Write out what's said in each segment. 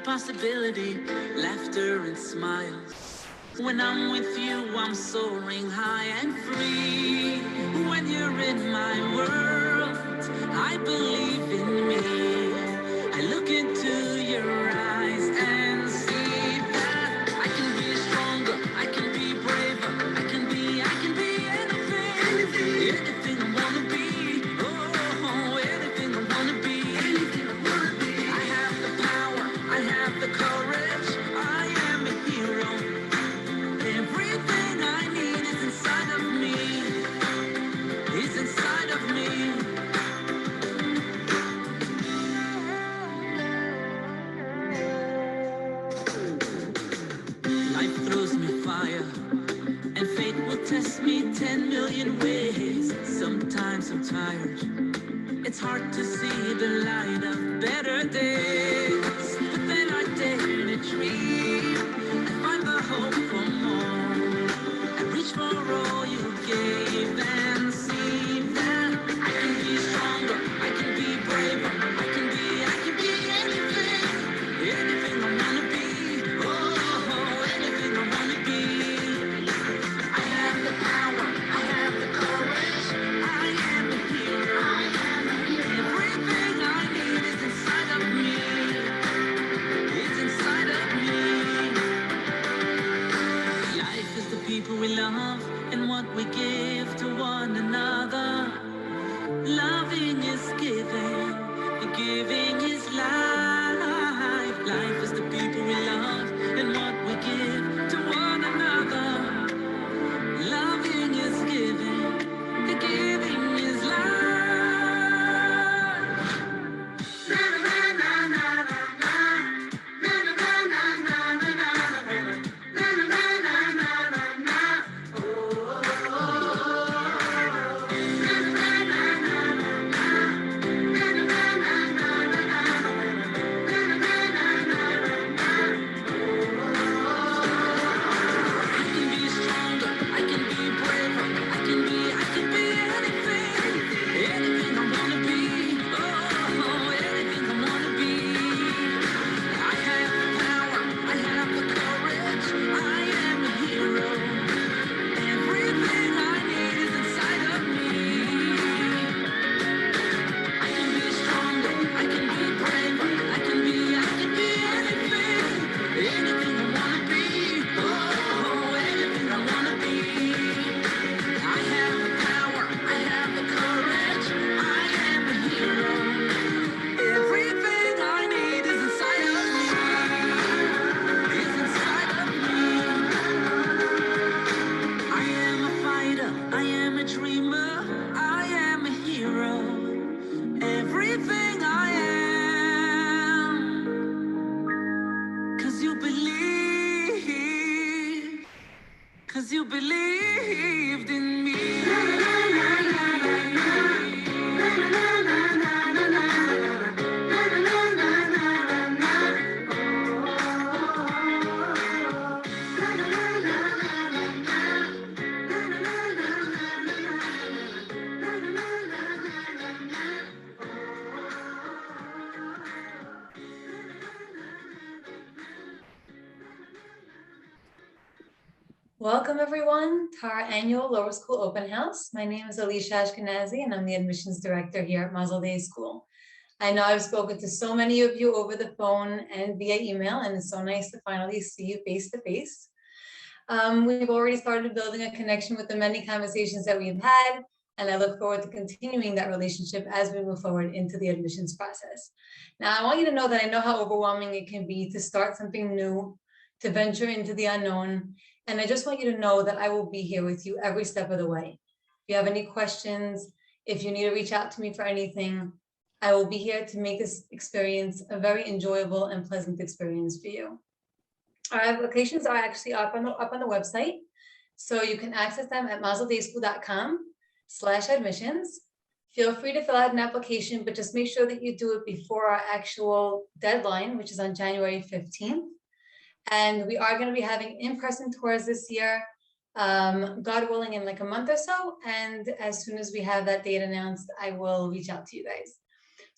possibility, laughter and smiles. When I'm with you, I'm soaring high and free. When you're in my world, I believe in me. I look into your eyes and see that I can be stronger, I can be braver, I can be anything, anything I wanna be. Oh, anything I wanna be. I have the power, I have the courage, I am a hero. Everything I need is inside of me, is inside of me. Life throws me fire, and fate will test me 10 million ways. Sometimes I'm tired, it's hard to see the light of better days. But then I dare to dream, I find the hope for more. I reach for all you gave and see that I can be stronger, I can be braver, I can be anything, anything I wanna be. Oh, anything I wanna be. I have the power, I have the courage, I am a hero. Everything I need is inside of me, is inside of me. Life is the people we love and what we give to one another. Loving is giving, and giving is life. Life is the people we love and what we give to one another. Loving is giving, and giving is life. Na na na na na na. Na na na na na na na. Na na na na na na na. Oh, oh, oh, oh. Na na na na na na. Na na na na na na na. Na na na na na na na. I can be stronger, I can be braver, I can be anything, anything I wanna be. Oh, anything I wanna be. I have the power, I have the courage, I am a hero. Everything I need is inside of me. I can be stronger, I can be braver, I can be anything, anything I wanna be. Oh, anything I wanna be. I have the power, I have the courage, I am a hero. Everything I need is inside of me, is inside of me. I am a fighter, I am a dreamer, I am a hero. Everything I am, 'cause you believe, 'cause you believed in me. Welcome everyone to our annual lower school open house. My name is Alicia Ashkenazi and I'm the admissions director here at Mazel Day School. I know I've spoken to so many of you over the phone and via email, and it's so nice to finally see you face to face. We've already started building a connection with the many conversations that we've had, and I look forward to continuing that relationship as we move forward into the admissions process. Now, I want you to know that I know how overwhelming it can be to start something new, to venture into the unknown, and I just want you to know that I will be here with you every step of the way. If you have any questions, if you need to reach out to me for anything, I will be here to make this experience a very enjoyable and pleasant experience for you. Our applications are actually up on the website, so you can access them at mazeldayschool.com/admissions. Feel free to fill out an application, but just make sure that you do it before our actual deadline, which is on January 15th. And we are going to be having in-person tours this year, God willing, in like a month or so. And as soon as we have that date announced, I will reach out to you guys.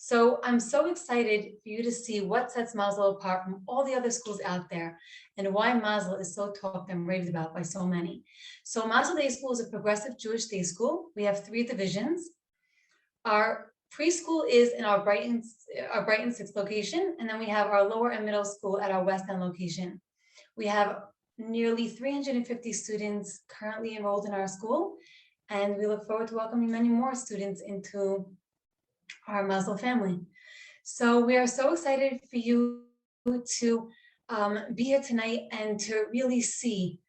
So I'm so excited for you to see what sets Mazel apart from all the other schools out there and why Mazel is so talked and raved about by so many. So Mazel Day School is a progressive Jewish day school. We have 3 divisions. Our preschool is in our Brighton 6 location, and then we have our lower and middle school at our West End location. We have nearly 350 students currently enrolled in our school, and we look forward to welcoming many more students into our Mazel family. So we are so excited for you to be here tonight and to really see,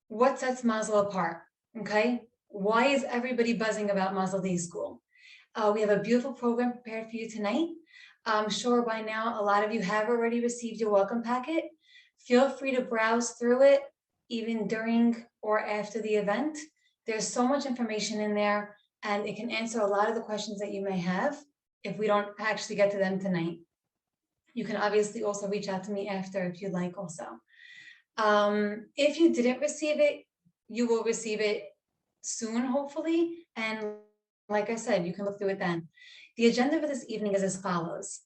what sets Mazel apart, okay? Why is everybody buzzing about Mazel Day School? We have a beautiful program prepared for you tonight. I'm sure by now a lot of you have already received your welcome packet. Feel free to browse through it even during or after the event. There's so much information in there, and it can answer a lot of the questions that you may have if we don't actually get to them tonight. You can obviously also reach out to me after if you'd like also. If you didn't receive it, you will receive it soon, hopefully. And like I said, you can look through it then. The agenda for this evening is as follows.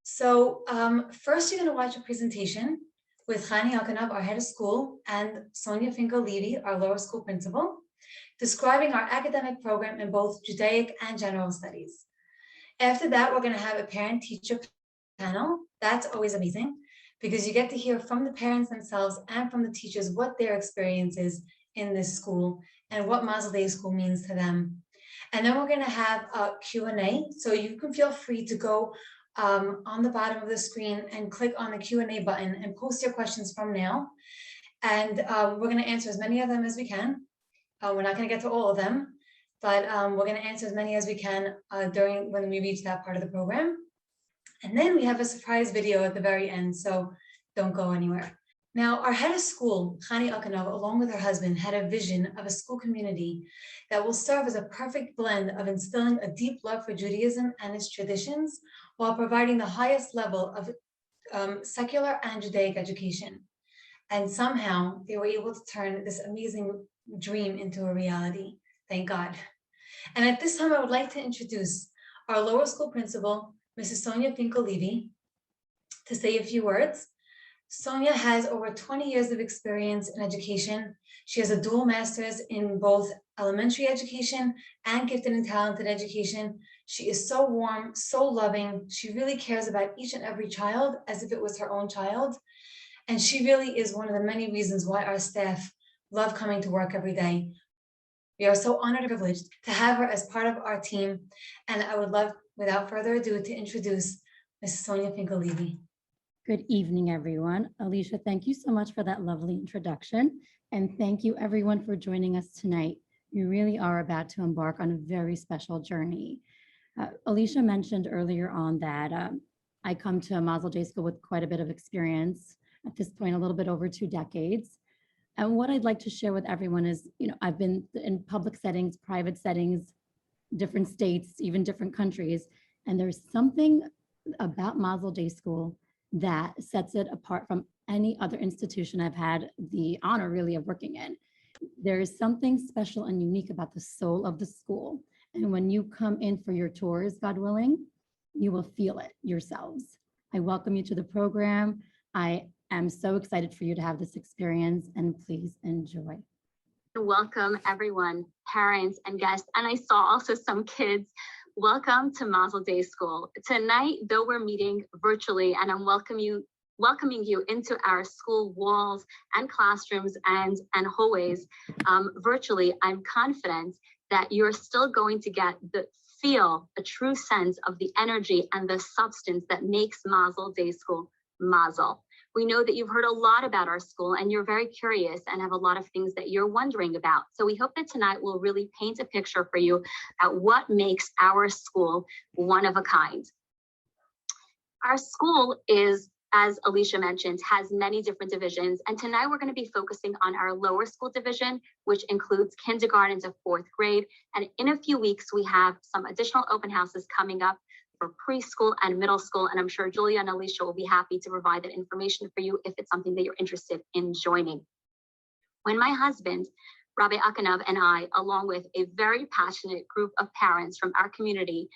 So first you're going to watch a presentation with Chani Alkanov, our head of school, and Sonia Finkel-Levy, our lower school principal, describing our academic program in both Judaic and general studies. After that, we're going to have a parent-teacher panel. That's always amazing because you get to hear from the parents themselves and from the teachers what their experience is in this school and what Mazel Day School means to them. And then we're going to have a Q&A, so you can feel free to go on the bottom of the screen and click on the Q&A button and post your questions from now. And we're going to answer as many of them as we can. We're not going to get to all of them, but we're going to answer as many as we can when we reach that part of the program. And then we have a surprise video at the very end, so don't go anywhere. Now, our head of school, Chani Alkanov, along with her husband, had a vision of a school community that will serve as a perfect blend of instilling a deep love for Judaism and its traditions while providing the highest level of secular and Judaic education. And somehow they were able to turn this amazing dream into a reality. Thank God. And at this time, I would like to introduce our lower school principal, Mrs. Sonia Finkel-Levy, to say a few words. Sonia has over 20 years of experience in education. She has a dual master's in both elementary education and gifted and talented education. She is so warm, so loving. She really cares about each and every child as if it was her own child. And she really is one of the many reasons why our staff love coming to work every day. We are so honored and privileged to have her as part of our team. And I would love, without further ado, to introduce Mrs. Sonia Finkel-Levy. Good evening, everyone. Alicia, thank you so much for that lovely introduction. And thank you everyone for joining us tonight. You really are about to embark on a very special journey. Alicia mentioned earlier on that I come to Mazel Day School with quite a bit of experience. At this point, a little bit over 2 decades. And what I'd like to share with everyone is, I've been in public settings, private settings, different states, even different countries. And there's something about Mazel Day School that sets it apart from any other institution I've had the honor really of working in. There is something special and unique about the soul of the school. And when you come in for your tours, God willing, you will feel it yourselves. I welcome you to the program. I am so excited for you to have this experience, and please enjoy. Welcome everyone, parents and guests. And I saw also some kids. Welcome to Mazel Day School. Tonight, though we're meeting virtually, and I'm welcoming you into our school walls and classrooms and hallways virtually, I'm confident that you're still going to get a true sense of the energy and the substance that makes Mazel Day School Mazel. We know that you've heard a lot about our school and you're very curious and have a lot of things that you're wondering about. So we hope that tonight will really paint a picture for you about what makes our school one of a kind. Our school is, as Alicia mentioned, has many different divisions. And tonight we're going to be focusing on our lower school division, which includes kindergarten to 4th grade. And in a few weeks, we have some additional open houses coming up for preschool and middle school. And I'm sure Julia and Alicia will be happy to provide that information for you if it's something that you're interested in joining. When my husband Rabbi Akanav and I, along with a very passionate group of parents from our community,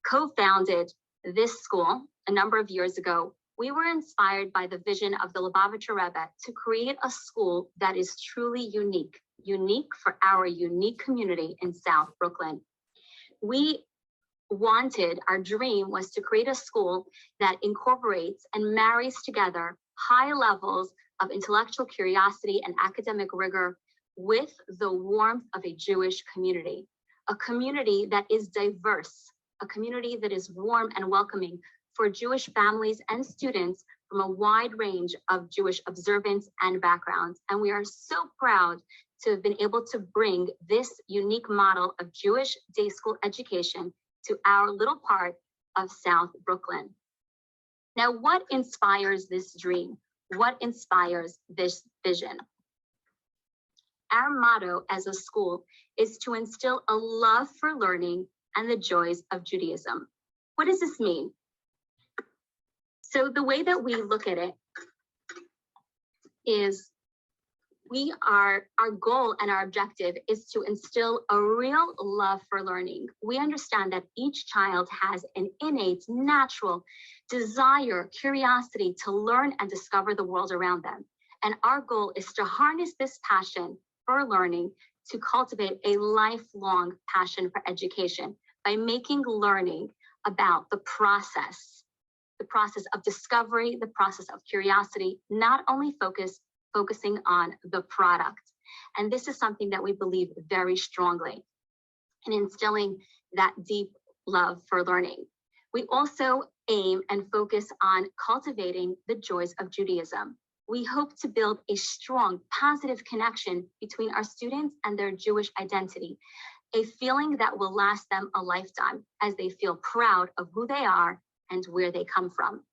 co-founded this school a number of years ago. We were inspired by the vision of the Lubavitcher Rebbe to create a school that is truly unique for our unique community in South Brooklyn. Our dream was to create a school that incorporates and marries together high levels of intellectual curiosity and academic rigor with the warmth of a Jewish community, a community that is diverse, a community that is warm and welcoming for Jewish families and students from a wide range of Jewish observance and backgrounds. And we are so proud to have been able to bring this unique model of Jewish day school education to our little part of South Brooklyn. Now, what inspires this dream? What inspires this vision? Our motto as a school is to instill a love for learning and the joys of Judaism. What does this mean? So the way that we look at it is our goal and our objective is to instill a real love for learning. We understand that each child has an innate, natural desire, curiosity to learn and discover the world around them. And our goal is to harness this passion for learning to cultivate a lifelong passion for education by making learning about the process of discovery, the process of curiosity, not only focusing on the product. And this is something that we believe very strongly in instilling that deep love for learning. We also aim and focus on cultivating the joys of Judaism. We hope to build a strong, positive connection between our students and their Jewish identity, a feeling that will last them a lifetime as they feel proud of who they are and where they come from.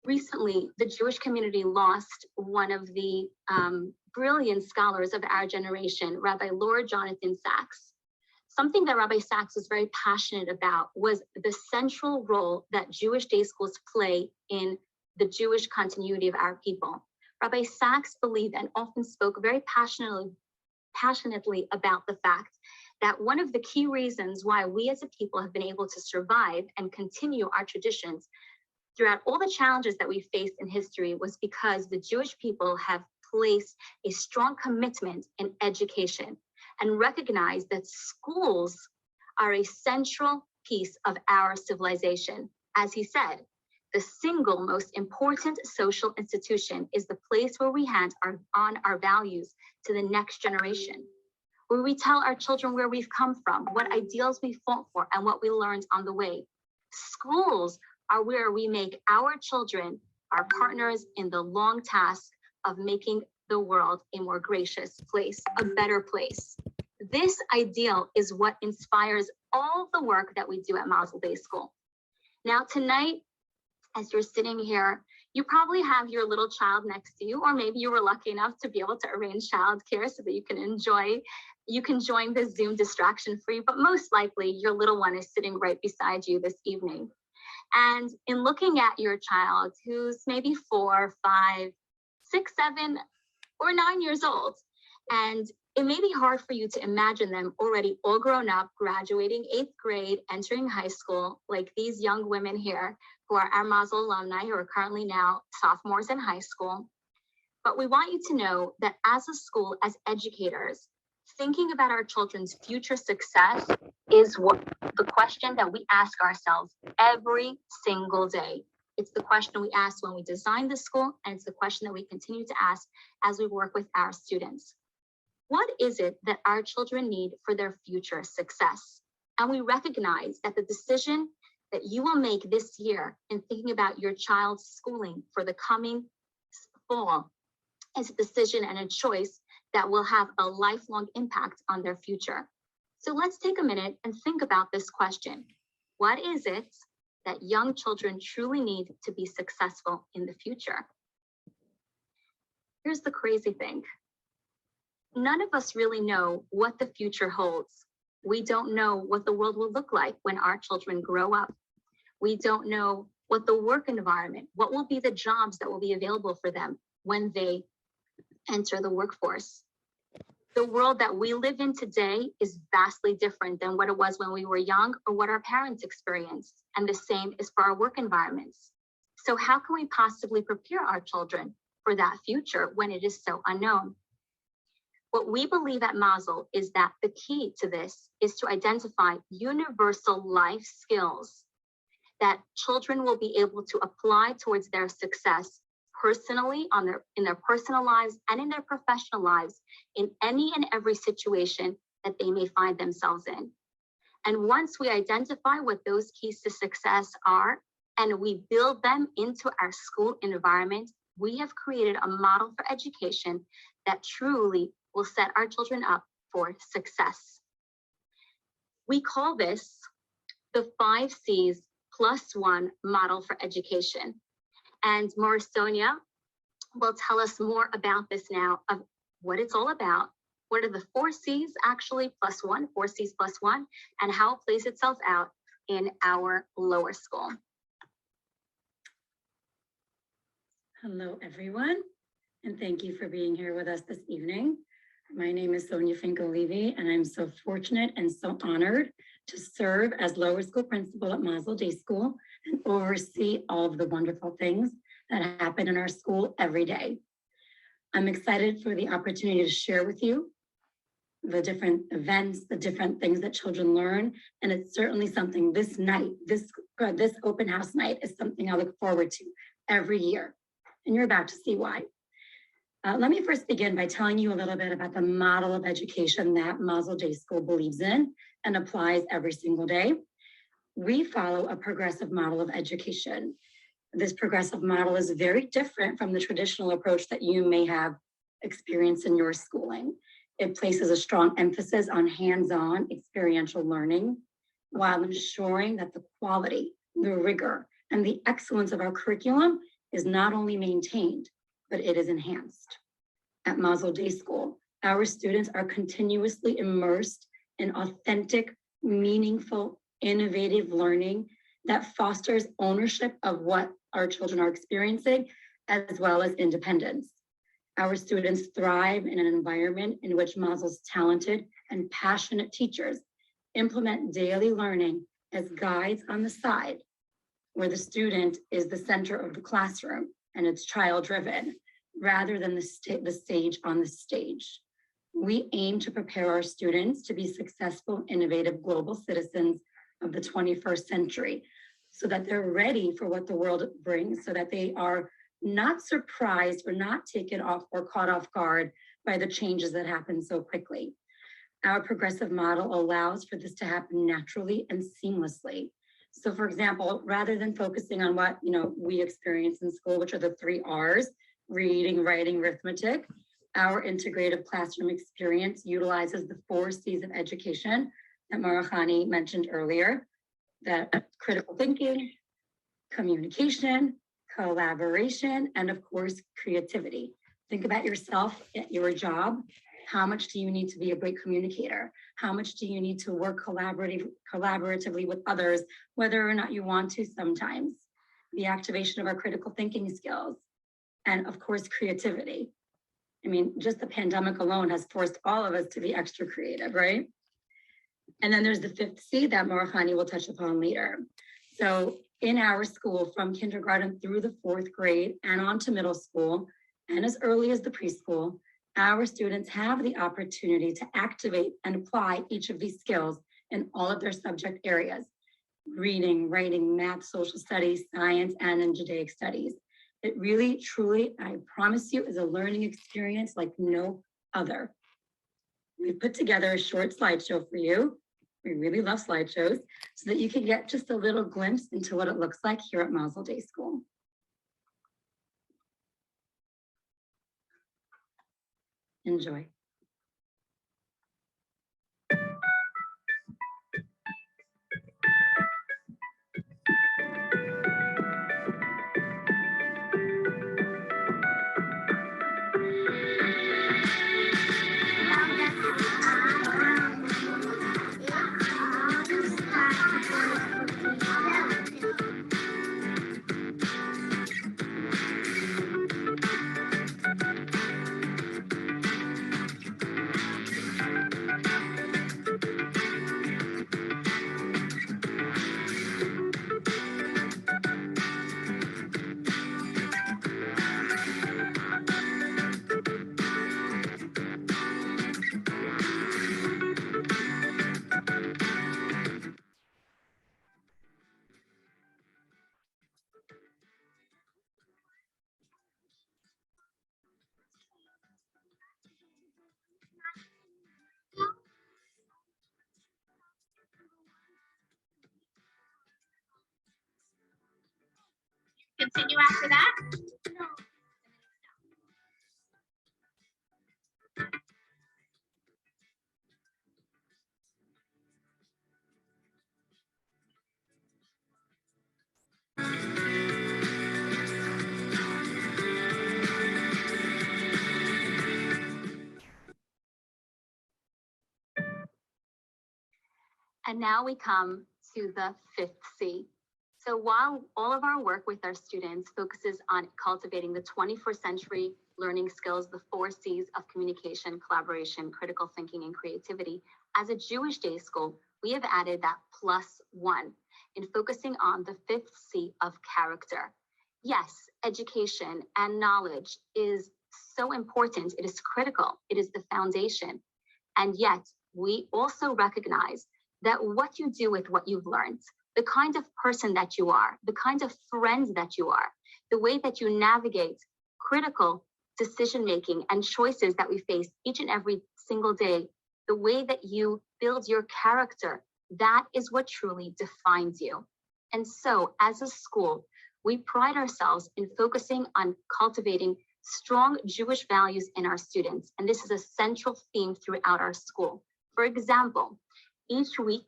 Recently, the Jewish community lost one of the brilliant scholars of our generation, Rabbi Lord Jonathan Sacks. Something that Rabbi Sacks was very passionate about was the central role that Jewish day schools play in the Jewish continuity of our people. Rabbi Sacks believed and often spoke very passionately about the fact that one of the key reasons why we as a people have been able to survive and continue our traditions throughout all the challenges that we faced in history was because the Jewish people have placed a strong commitment in education and recognized that schools are a central piece of our civilization. As he said, the single most important social institution is the place where we hand on our values to the next generation, where we tell our children where we've come from, what ideals we fought for, and what we learned on the way. Schools are where we make our children our partners in the long task of making the world a more gracious place, a better place. This ideal is what inspires all the work that we do at Mazel Day School. Now tonight, as you're sitting here, you probably have your little child next to you, or maybe you were lucky enough to be able to arrange childcare so that you can join the Zoom distraction free, but most likely your little one is sitting right beside you this evening. And in looking at your child who's maybe 4, 5, 6, 7, or 9 years old, and it may be hard for you to imagine them already all grown up, graduating 8th grade, entering high school, like these young women here who are our Mazel alumni who are currently now sophomores in high school. But we want you to know that as a school, as educators, thinking about our children's future success is what the question that we ask ourselves every single day. It's the question we ask when we design the school, and it's the question that we continue to ask as we work with our students. What is it that our children need for their future success? And we recognize that the decision that you will make this year in thinking about your child's schooling for the coming fall is a decision and a choice that will have a lifelong impact on their future. So let's take a minute and think about this question. What is it that young children truly need to be successful in the future? Here's the crazy thing. None of us really know what the future holds. We don't know what the world will look like when our children grow up. We don't know what the work environment, what will be the jobs that will be available for them when they enter the workforce. The world that we live in today is vastly different than what it was when we were young or what our parents experienced. And the same is for our work environments. So how can we possibly prepare our children for that future when it is so unknown? What we believe at Mazel is that the key to this is to identify universal life skills that children will be able to apply towards their success personally in their personal lives and in their professional lives in any and every situation that they may find themselves in. And once we identify what those keys to success are and we build them into our school environment, we have created a model for education that truly will set our children up for success. We call this the 5 C's plus 1 model for education. And Sonia will tell us more about this now, of what it's all about. What are the 4 C's actually plus 1, 4 C's plus 1, and how it plays itself out in our lower school. Hello, everyone, and thank you for being here with us this evening. My name is Sonia Finko-Levy, and I'm so fortunate and so honored to serve as lower school principal at Mazel Day School and oversee all of the wonderful things that happen in our school every day. I'm excited for the opportunity to share with you the different events, the different things that children learn, and it's certainly something this night, this open house night is something I look forward to every year, and you're about to see why. Let me first begin by telling you a little bit about the model of education that Mazel Day School believes in and applies every single day. We follow a progressive model of education. This progressive model is very different from the traditional approach that you may have experienced in your schooling. It places a strong emphasis on hands-on experiential learning while ensuring that the quality, the rigor, and the excellence of our curriculum is not only maintained, but it is enhanced. At Mazel Day School, our students are continuously immersed in authentic, meaningful, innovative learning that fosters ownership of what our children are experiencing, as well as independence. Our students thrive in an environment in which Mazel's talented and passionate teachers implement daily learning as guides on the side, where the student is the center of the classroom and it's child-driven, rather than the sage on the stage. We aim to prepare our students to be successful, innovative global citizens of the 21st century, so that they're ready for what the world brings, so that they are not surprised or not taken off or caught off guard by the changes that happen so quickly. Our progressive model allows for this to happen naturally and seamlessly. So for example, rather than focusing on what we experience in school, which are the 3 R's, reading, writing, arithmetic, our integrative classroom experience utilizes the 4 C's of education that Marahani mentioned earlier, that critical thinking, communication, collaboration, and of course, creativity. Think about yourself at your job. How much do you need to be a great communicator? How much do you need to work collaboratively with others, whether or not you want to sometimes? The activation of our critical thinking skills, and of course, creativity. I mean, just the pandemic alone has forced all of us to be extra creative, right? And then there's the 5th C that Marahani will touch upon later. So in our school, from kindergarten through the 4th grade and on to middle school, and as early as the preschool, our students have the opportunity to activate and apply each of these skills in all of their subject areas: reading, writing, math, social studies, science, and in Judaic studies. It really, truly, I promise you, is a learning experience like no other. We've put together a short slideshow for you. We really love slideshows, so that you can get just a little glimpse into what it looks like here at Mazel Day School. Enjoy. continue after that? And now we come to the fifth C. So while all of our work with our students focuses on cultivating the 21st century learning skills, the 4 C's of communication, collaboration, critical thinking, and creativity, as a Jewish day school, we have added that +1 in focusing on the 5th C of character. Yes, education and knowledge is so important. It is critical. It is the foundation. And yet we also recognize that what you do with what you've learned, the kind of person that you are, the kind of friend that you are, the way that you navigate critical decision-making and choices that we face each and every single day, the way that you build your character, that is what truly defines you. And so as a school, we pride ourselves in focusing on cultivating strong Jewish values in our students. And this is a central theme throughout our school. For example, each week,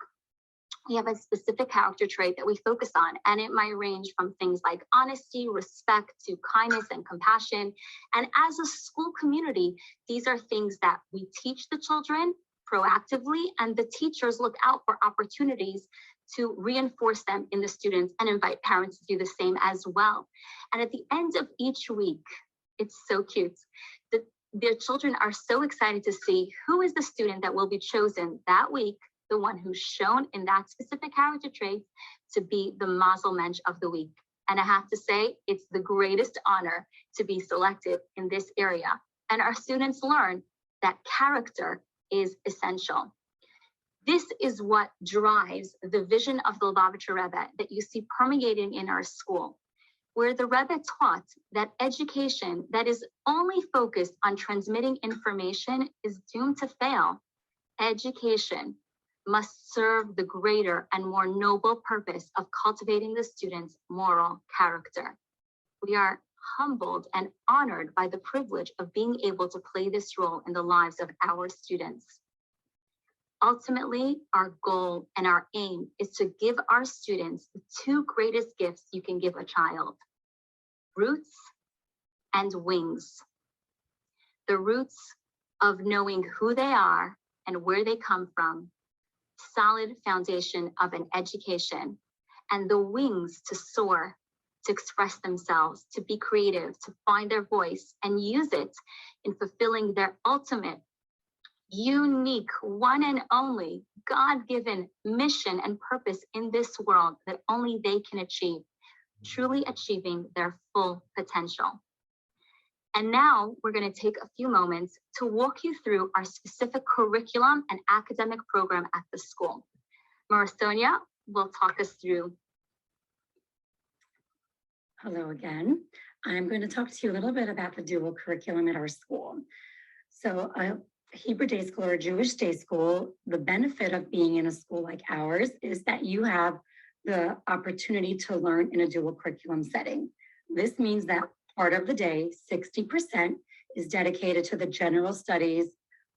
we have a specific character trait that we focus on, and it might range from things like honesty, respect, to kindness and compassion. And as a school community, these are things that we teach the children proactively, and the teachers look out for opportunities to reinforce them in the students and invite parents to do the same as well. And at the end of each week, it's so cute. Their children are so excited to see who is the student that will be chosen that week, the one who's shown in that specific character trait, to be the Mazel Mensch of the week. And I have to say, it's the greatest honor to be selected in this area. And our students learn that character is essential. This is what drives the vision of the Lubavitcher Rebbe that you see permeating in our school, where the Rebbe taught that education that is only focused on transmitting information is doomed to fail. Education must serve the greater and more noble purpose of cultivating the students' moral character. We are humbled and honored by the privilege of being able to play this role in the lives of our students. Ultimately, our goal and our aim is to give our students the 2 greatest gifts you can give a child: roots and wings. The roots of knowing who they are and where they come from, solid foundation of an education, and the wings to soar, to express themselves, to be creative, to find their voice and use it in fulfilling their ultimate, unique, one and only God-given mission and purpose in this world that only they can achieve, truly achieving their full potential. And now we're going to take a few moments to walk you through our specific curriculum and academic program at the school. Marisonia will talk us through. Hello again. I'm going to talk to you a little bit about the dual curriculum at our school. So a Hebrew day school or a Jewish day school, the benefit of being in a school like ours is that you have the opportunity to learn in a dual curriculum setting. This means that part of the day, 60%, is dedicated to the general studies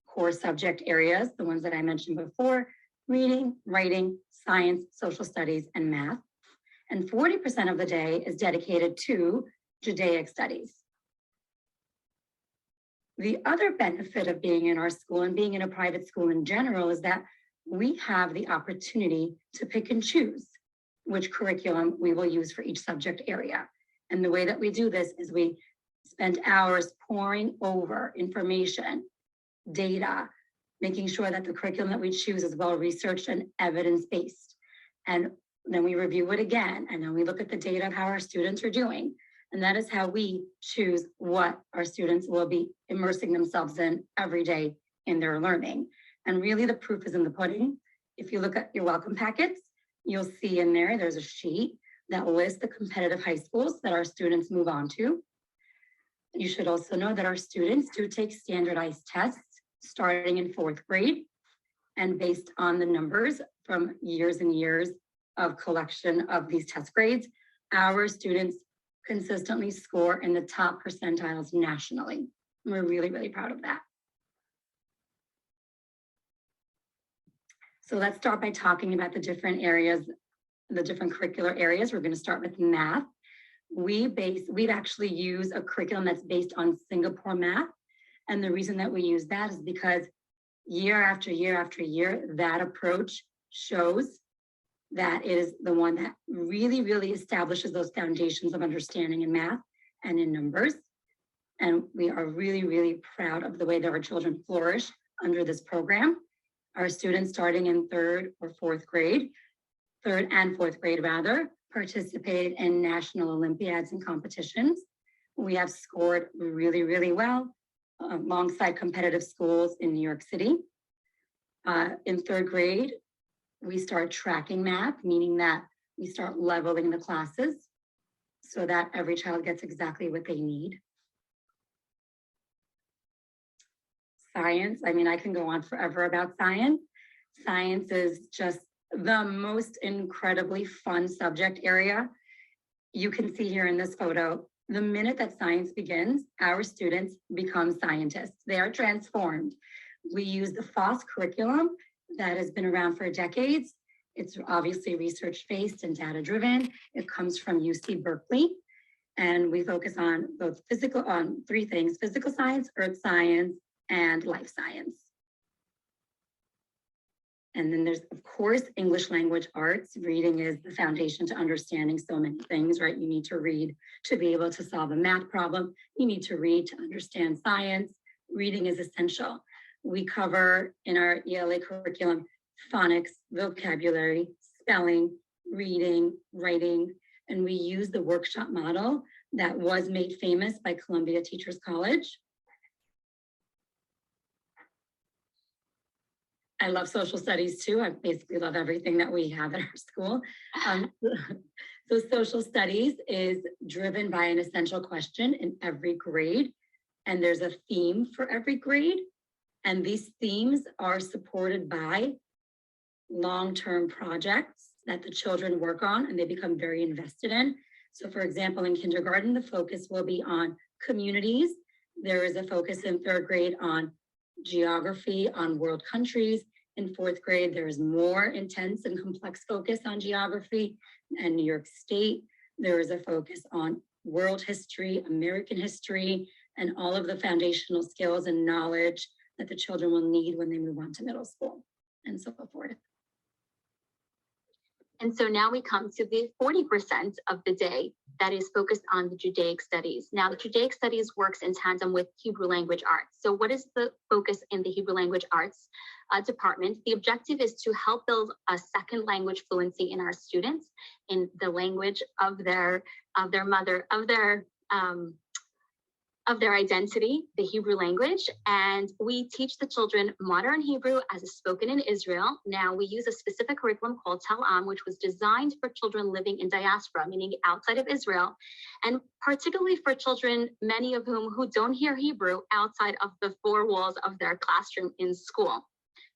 core subject areas, the ones that I mentioned before: reading, writing, science, social studies, and math. And 40% of the day is dedicated to Judaic studies. The other benefit of being in our school and being in a private school in general is that we have the opportunity to pick and choose which curriculum we will use for each subject area. And the way that we do this is we spend hours poring over information, data, making sure that the curriculum that we choose is well-researched and evidence-based. And then we review it again, and then we look at the data of how our students are doing. And that is how we choose what our students will be immersing themselves in every day in their learning. And really the proof is in the pudding. If you look at your welcome packets, you'll see in there's a sheet that lists the competitive high schools that our students move on to. You should also know that our students do take standardized tests starting in 4th grade. And based on the numbers from years and years of collection of these test grades, our students consistently score in the top percentiles nationally. We're really, really proud of that. So let's start by talking about the different areas, the different curricular areas. We're going to start with math. We've actually used a curriculum that's based on Singapore math. And the reason that we use that is because year after year after year, that approach shows that it is the one that really, really establishes those foundations of understanding in math and in numbers. And we are really, really proud of the way that our children flourish under this program. Our students starting in third and fourth grade rather, participated in national Olympiads and competitions. We have scored really, really well alongside competitive schools in New York City. In third grade, we start tracking math, meaning that we start leveling the classes so that every child gets exactly what they need. Science, I mean, I can go on forever about science. Science is just the most incredibly fun subject area. You can see here in this photo, the minute that science begins, our students become scientists. They are transformed. We use the FOSS curriculum that has been around for decades. It's obviously research-based and data-driven. It comes from UC Berkeley. And we focus on three things: physical science, earth science, and life science. And then there's, of course, English language arts. Reading is the foundation to understanding so many things, right? You need to read to be able to solve a math problem. You need to read to understand science. Reading is essential. We cover in our ELA curriculum phonics, vocabulary, spelling, reading, writing, and we use the workshop model that was made famous by Columbia Teachers College. I love social studies too. I basically love everything that we have at our school. So social studies is driven by an essential question in every grade, and there's a theme for every grade. And these themes are supported by long-term projects that the children work on and they become very invested in. So for example, in kindergarten, the focus will be on communities. There is a focus in third grade on geography, on world countries. In fourth grade, there is more intense and complex focus on geography and New York State. There is a focus on world history, American history, and all of the foundational skills and knowledge that the children will need when they move on to middle school and so forth. And so now we come to the 40% of the day that is focused on the Judaic studies. Now, the Judaic studies works in tandem with Hebrew language arts. So what is the focus in the Hebrew language arts department? The objective is to help build a second language fluency in our students in the language of their mother, of their identity, the Hebrew language. And we teach the children modern Hebrew as is spoken in Israel. Now we use a specific curriculum called Tel Am, which was designed for children living in diaspora, meaning outside of Israel, and particularly for children, many of whom who don't hear Hebrew outside of the four walls of their classroom in school.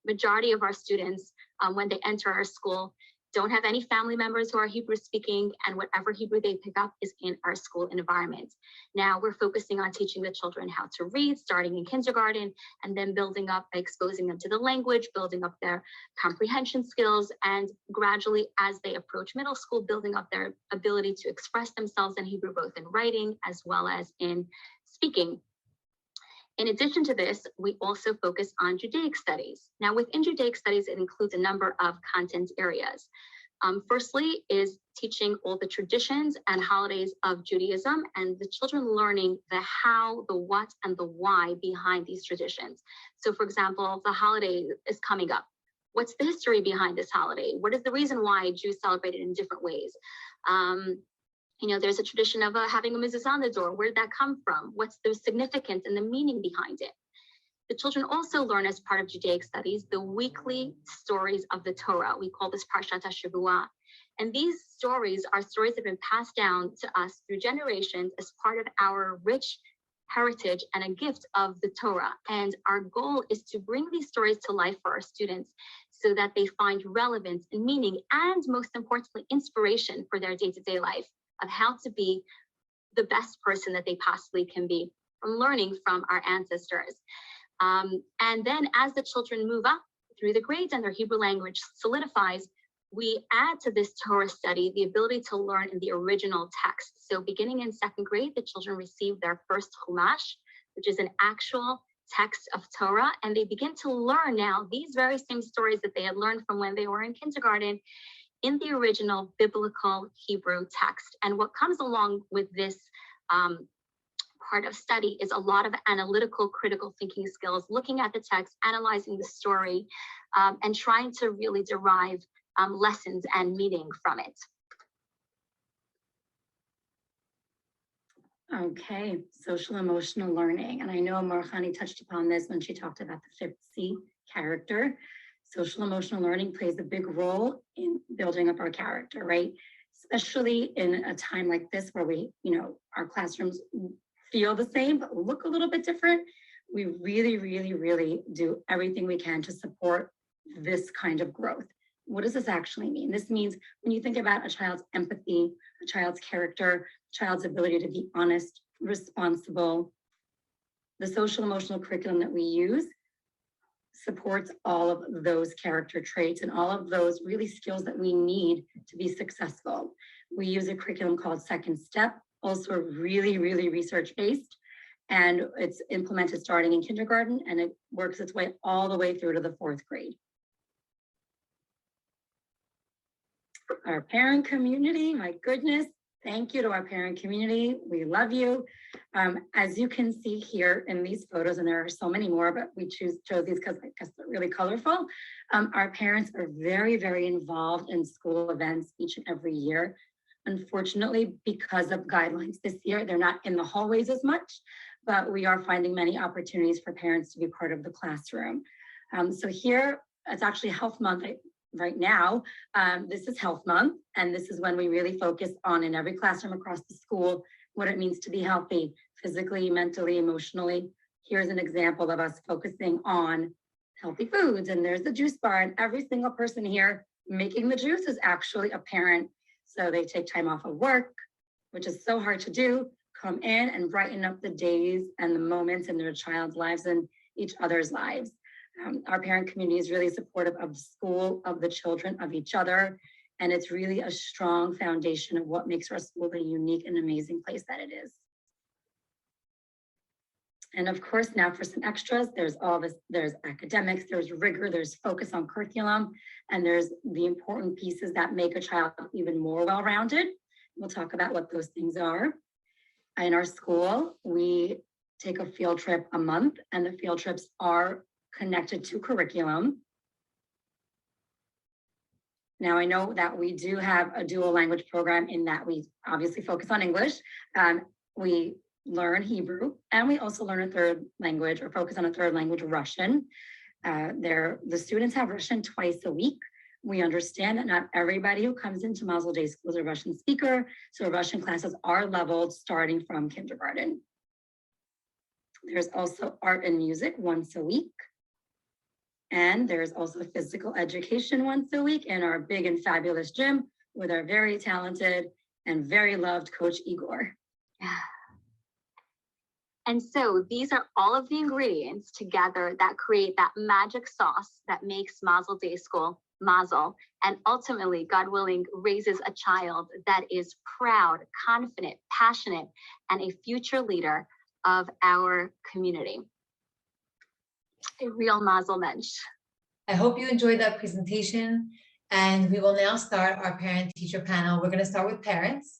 Majority of our students, when they enter our school, don't have any family members who are Hebrew speaking, and whatever Hebrew they pick up is in our school environment. Now we're focusing on teaching the children how to read, starting in kindergarten, and then building up by exposing them to the language, building up their comprehension skills, and gradually as they approach middle school, building up their ability to express themselves in Hebrew, both in writing as well as in speaking. In addition to this, we also focus on Judaic studies. Now, within Judaic studies, it includes a number of content areas. Firstly is teaching all the traditions and holidays of Judaism, and the children learning the how, the what, and the why behind these traditions. So for example, the holiday is coming up. What's the history behind this holiday? What is the reason why Jews celebrate it in different ways? You know, there's a tradition of having a mezuzah on the door. Where did that come from? What's the significance and the meaning behind it? The children also learn as part of Judaic studies the weekly stories of the Torah. We call this Parshat HaShavua. And these stories are stories that have been passed down to us through generations as part of our rich heritage and a gift of the Torah. And our goal is to bring these stories to life for our students so that they find relevance and meaning, and most importantly, inspiration for their day-to-day life of how to be the best person that they possibly can be from learning from our ancestors. And then as the children move up through the grades and their Hebrew language solidifies, we add to this Torah study the ability to learn in the original text. So beginning in second grade, the children receive their first Chumash, which is an actual text of Torah, and they begin to learn now these very same stories that they had learned from when they were in kindergarten in the original biblical Hebrew text. And what comes along with this part of study is a lot of analytical, critical thinking skills, looking at the text, analyzing the story, and trying to really derive lessons and meaning from it. Okay, social emotional learning. And I know Marhani touched upon this when she talked about the fifth C, character. Social emotional learning plays a big role in building up our character, right? Especially in a time like this where we, our classrooms feel the same, but look a little bit different. We really, really, really do everything we can to support this kind of growth. What does this actually mean? This means when you think about a child's empathy, a child's character, a child's ability to be honest, responsible, the social emotional curriculum that we use supports all of those character traits and all of those really skills that we need to be successful. We use a curriculum called Second Step, also really, really research-based, and it's implemented starting in kindergarten, and it works its way all the way through to the fourth grade. Our parent community, my goodness, thank you to our parent community. We love you. As you can see here in these photos, and there are so many more, but we chose these because I guess they're really colorful. Our parents are very, very involved in school events each and every year. Unfortunately, because of guidelines this year, they're not in the hallways as much, but we are finding many opportunities for parents to be part of the classroom. So here, it's actually Health Month right now. This is Health Month, and this is when we really focus on, in every classroom across the school, what it means to be healthy, physically, mentally, emotionally. Here's an example of us focusing on healthy foods, and there's the juice bar, and every single person here making the juice is actually a parent. So they take time off of work, which is so hard to do, come in and brighten up the days and the moments in their child's lives and each other's lives. Our parent community is really supportive of school, of the children, of each other, and it's really a strong foundation of what makes our school the unique and amazing place that it is. And of course, now for some extras, there's all this, there's academics, there's rigor, there's focus on curriculum, and there's the important pieces that make a child even more well-rounded. We'll talk about what those things are. In our school, we take a field trip a month, and the field trips are connected to curriculum. Now, I know that we do have a dual language program in that we obviously focus on English. We learn Hebrew, and we also learn a third language or focus on a third language, Russian. The students have Russian twice a week. We understand that not everybody who comes into Mazel Day School is a Russian speaker, so Russian classes are leveled starting from kindergarten. There's also art and music once a week. And there's also physical education once a week in our big and fabulous gym with our very talented and very loved Coach Igor. And so these are all of the ingredients together that create that magic sauce that makes Mazel Day School Mazel, and ultimately, God willing, raises a child that is proud, confident, passionate, and a future leader of our community. A real Mazel mensch. I hope you enjoyed that presentation, and we will now start our parent-teacher panel. We're going to start with parents.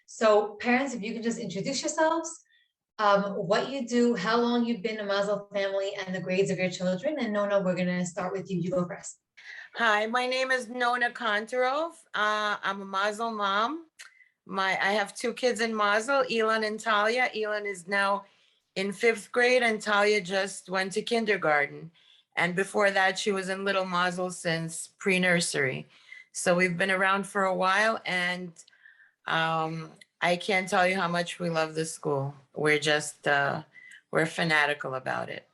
So parents, if you could just introduce yourselves, what you do, how long you've been a Mazel family, and the grades of your children. And Nona, we're going to start with you. You go first. Hi, my name is Nona Kontarov. I'm a Mazel mom. I have two kids in Mazel, Elon and Talia. Elon is now in 5th grade, and Talia just went to kindergarten. And before that, she was in Little Mazel since pre-nursery. So we've been around for a while, and I can't tell you how much we love this school. We're just, we're fanatical about it.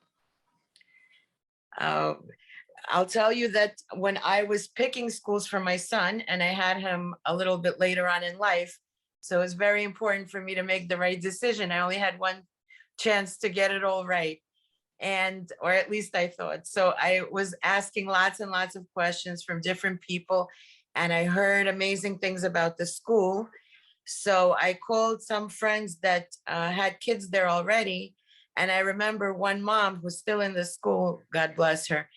I'll tell you that when I was picking schools for my son, and I had him a little bit later on in life, So it's very important for me to make the right decision. I only had one chance to get it all right. And, or at least I thought. So I was asking lots and lots of questions from different people, and I heard amazing things about the school. So I called some friends that had kids there already. And I remember one mom who's still in the school, God bless her.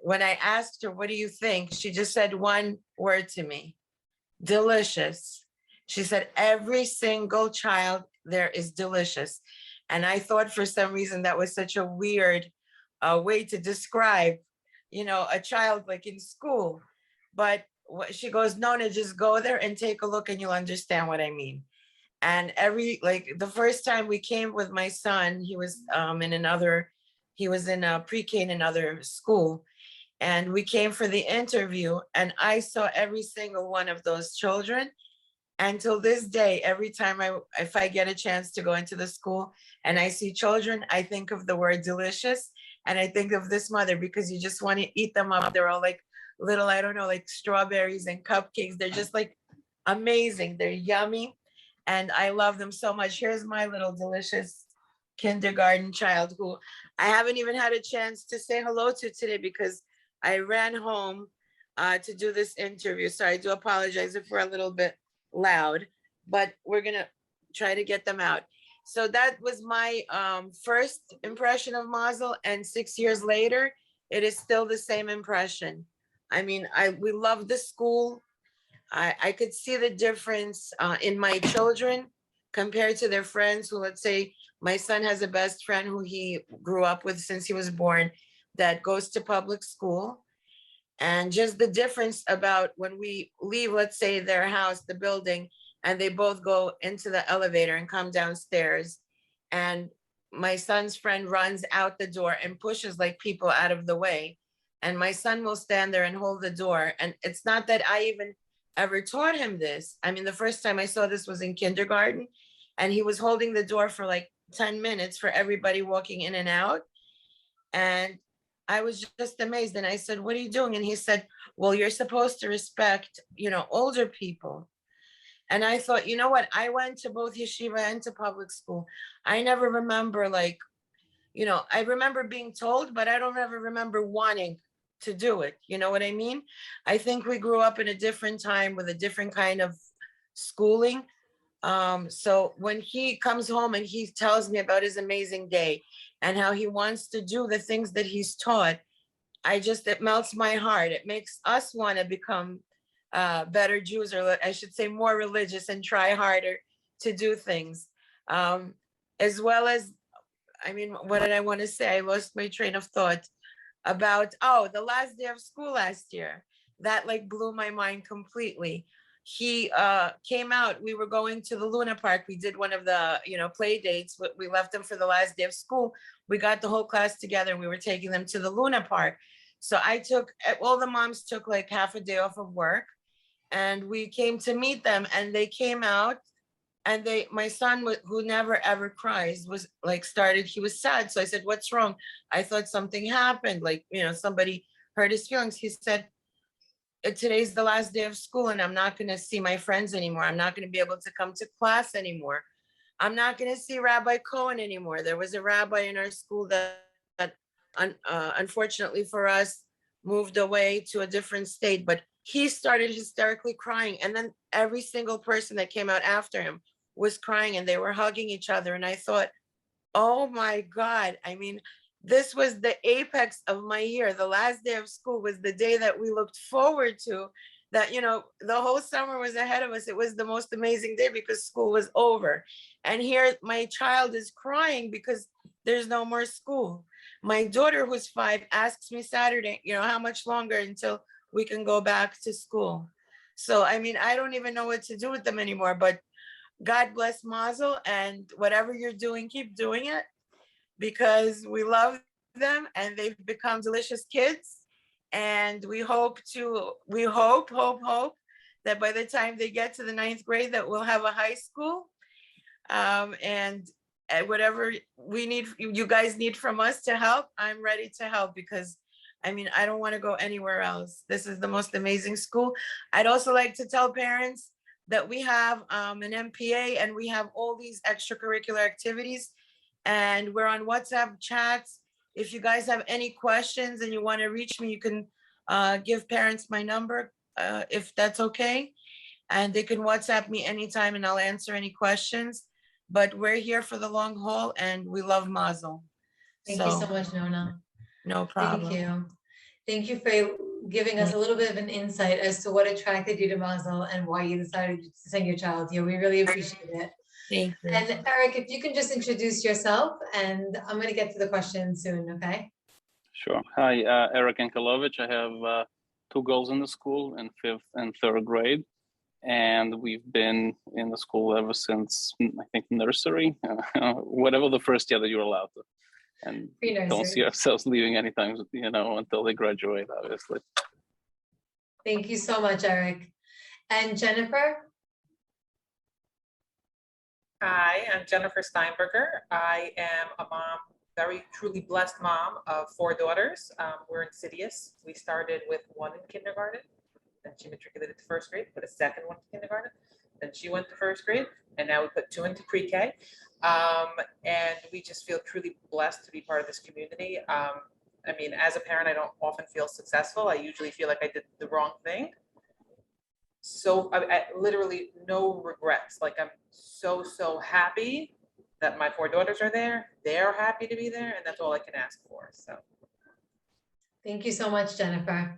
When I asked her, what do you think? She just said one word to me: delicious. She said, every single child there is delicious. And I thought for some reason that was such a weird way to describe, a child like in school. But she goes, Nona, just go there and take a look and you'll understand what I mean. And the first time we came with my son, he was in a pre-K in another school. And we came for the interview, and I saw every single one of those children. Until this day, every time if I get a chance to go into the school and I see children, I think of the word delicious. And I think of this mother, because you just want to eat them up. They're all like little, I don't know, like strawberries and cupcakes. They're just like amazing. They're yummy. And I love them so much. Here's my little delicious kindergarten child who I haven't even had a chance to say hello to today because I ran home to do this interview. So I do apologize if we're a little bit loud, but we're gonna try to get them out. So that was my first impression of Mazel, and 6 years later, it is still the same impression. I mean, we love the school. I could see the difference in my children compared to their friends who, let's say, my son has a best friend who he grew up with since he was born that goes to public school. And just the difference about when we leave, let's say, their house, the building, and they both go into the elevator and come downstairs. And my son's friend runs out the door and pushes like people out of the way. And my son will stand there and hold the door. And it's not that I even ever taught him this. I mean, the first time I saw this was in kindergarten, and he was holding the door for like 10 minutes for everybody walking in and out. And I was just amazed. And I said, what are you doing? And he said, well, you're supposed to respect, older people. And I thought, you know what? I went to both yeshiva and to public school. I never remember I remember being told, but I don't ever remember wanting to do it. You know what I mean? I think we grew up in a different time with a different kind of schooling. So when he comes home and he tells me about his amazing day and how he wants to do the things that he's taught, it melts my heart. It makes us want to become better Jews, or I should say more religious, and try harder to do things. As well as, what did I want to say? I lost my train of thought about, the last day of school last year. That blew my mind completely. He came out, we were going to the Luna Park. We did one of the, play dates. We left them for the last day of school. We got the whole class together and we were taking them to the Luna Park. So all the moms took like half a day off of work, and we came to meet them, and they came out, and my son, who never ever cries, was he was sad. So I said, what's wrong? I thought something happened. Somebody hurt his feelings. He said, today's the last day of school and I'm not going to see my friends anymore. I'm not going to be able to come to class anymore. I'm not going to see Rabbi Cohen anymore. There was a rabbi in our school that unfortunately for us moved away to a different state, but he started hysterically crying. And then every single person that came out after him was crying, and they were hugging each other. And I thought, oh my God, this was the apex of my year. The last day of school was the day that we looked forward to, that, the whole summer was ahead of us. It was the most amazing day because school was over. And here my child is crying because there's no more school. My daughter, who's 5, asks me Saturday, how much longer until we can go back to school. So, I don't even know what to do with them anymore, but God bless Mazel, and whatever you're doing, keep doing it, because we love them and they've become delicious kids. And we hope that by the time they get to the 9th grade that we'll have a high school. And whatever you guys need from us to help, I'm ready to help, because I don't want to go anywhere else. This is the most amazing school. I'd also like to tell parents, that we have an MPA and we have all these extracurricular activities, and we're on WhatsApp chats. If you guys have any questions and you want to reach me, you can give parents my number, if that's okay. And they can WhatsApp me anytime and I'll answer any questions. But we're here for the long haul and we love Mazel. Thank you so much, Nona. No Thank problem. you. Thank you for giving us a little bit of an insight as to what attracted you to Mazel and why you decided to send your child here. We really appreciate it. Thank you. And Eric, if you can just introduce yourself, and I'm going to get to the question soon, okay? Sure. Hi, Eric Ankelovich. I have 2 girls in the school in 5th and 3rd grade. And we've been in the school ever since, I think, nursery, whatever the first year that you're allowed to. And don't see ourselves leaving anytime, until they graduate, obviously. Thank you so much, Eric. And Jennifer? Hi, I'm Jennifer Steinberger. I am a mom, very truly blessed mom of 4 daughters. We're insidious. We started with 1 in kindergarten, then she matriculated to 1st grade, put a 2nd one to kindergarten, then she went to 1st grade, and now we put 2 into pre-K. And we just feel truly blessed to be part of this community. I mean, as a parent, I don't often feel successful. I usually feel like I did the wrong thing. So I literally no regrets. Like, I'm so happy that my 4 daughters are there. They're happy to be there, and that's all I can ask for. So Thank you so much, Jennifer.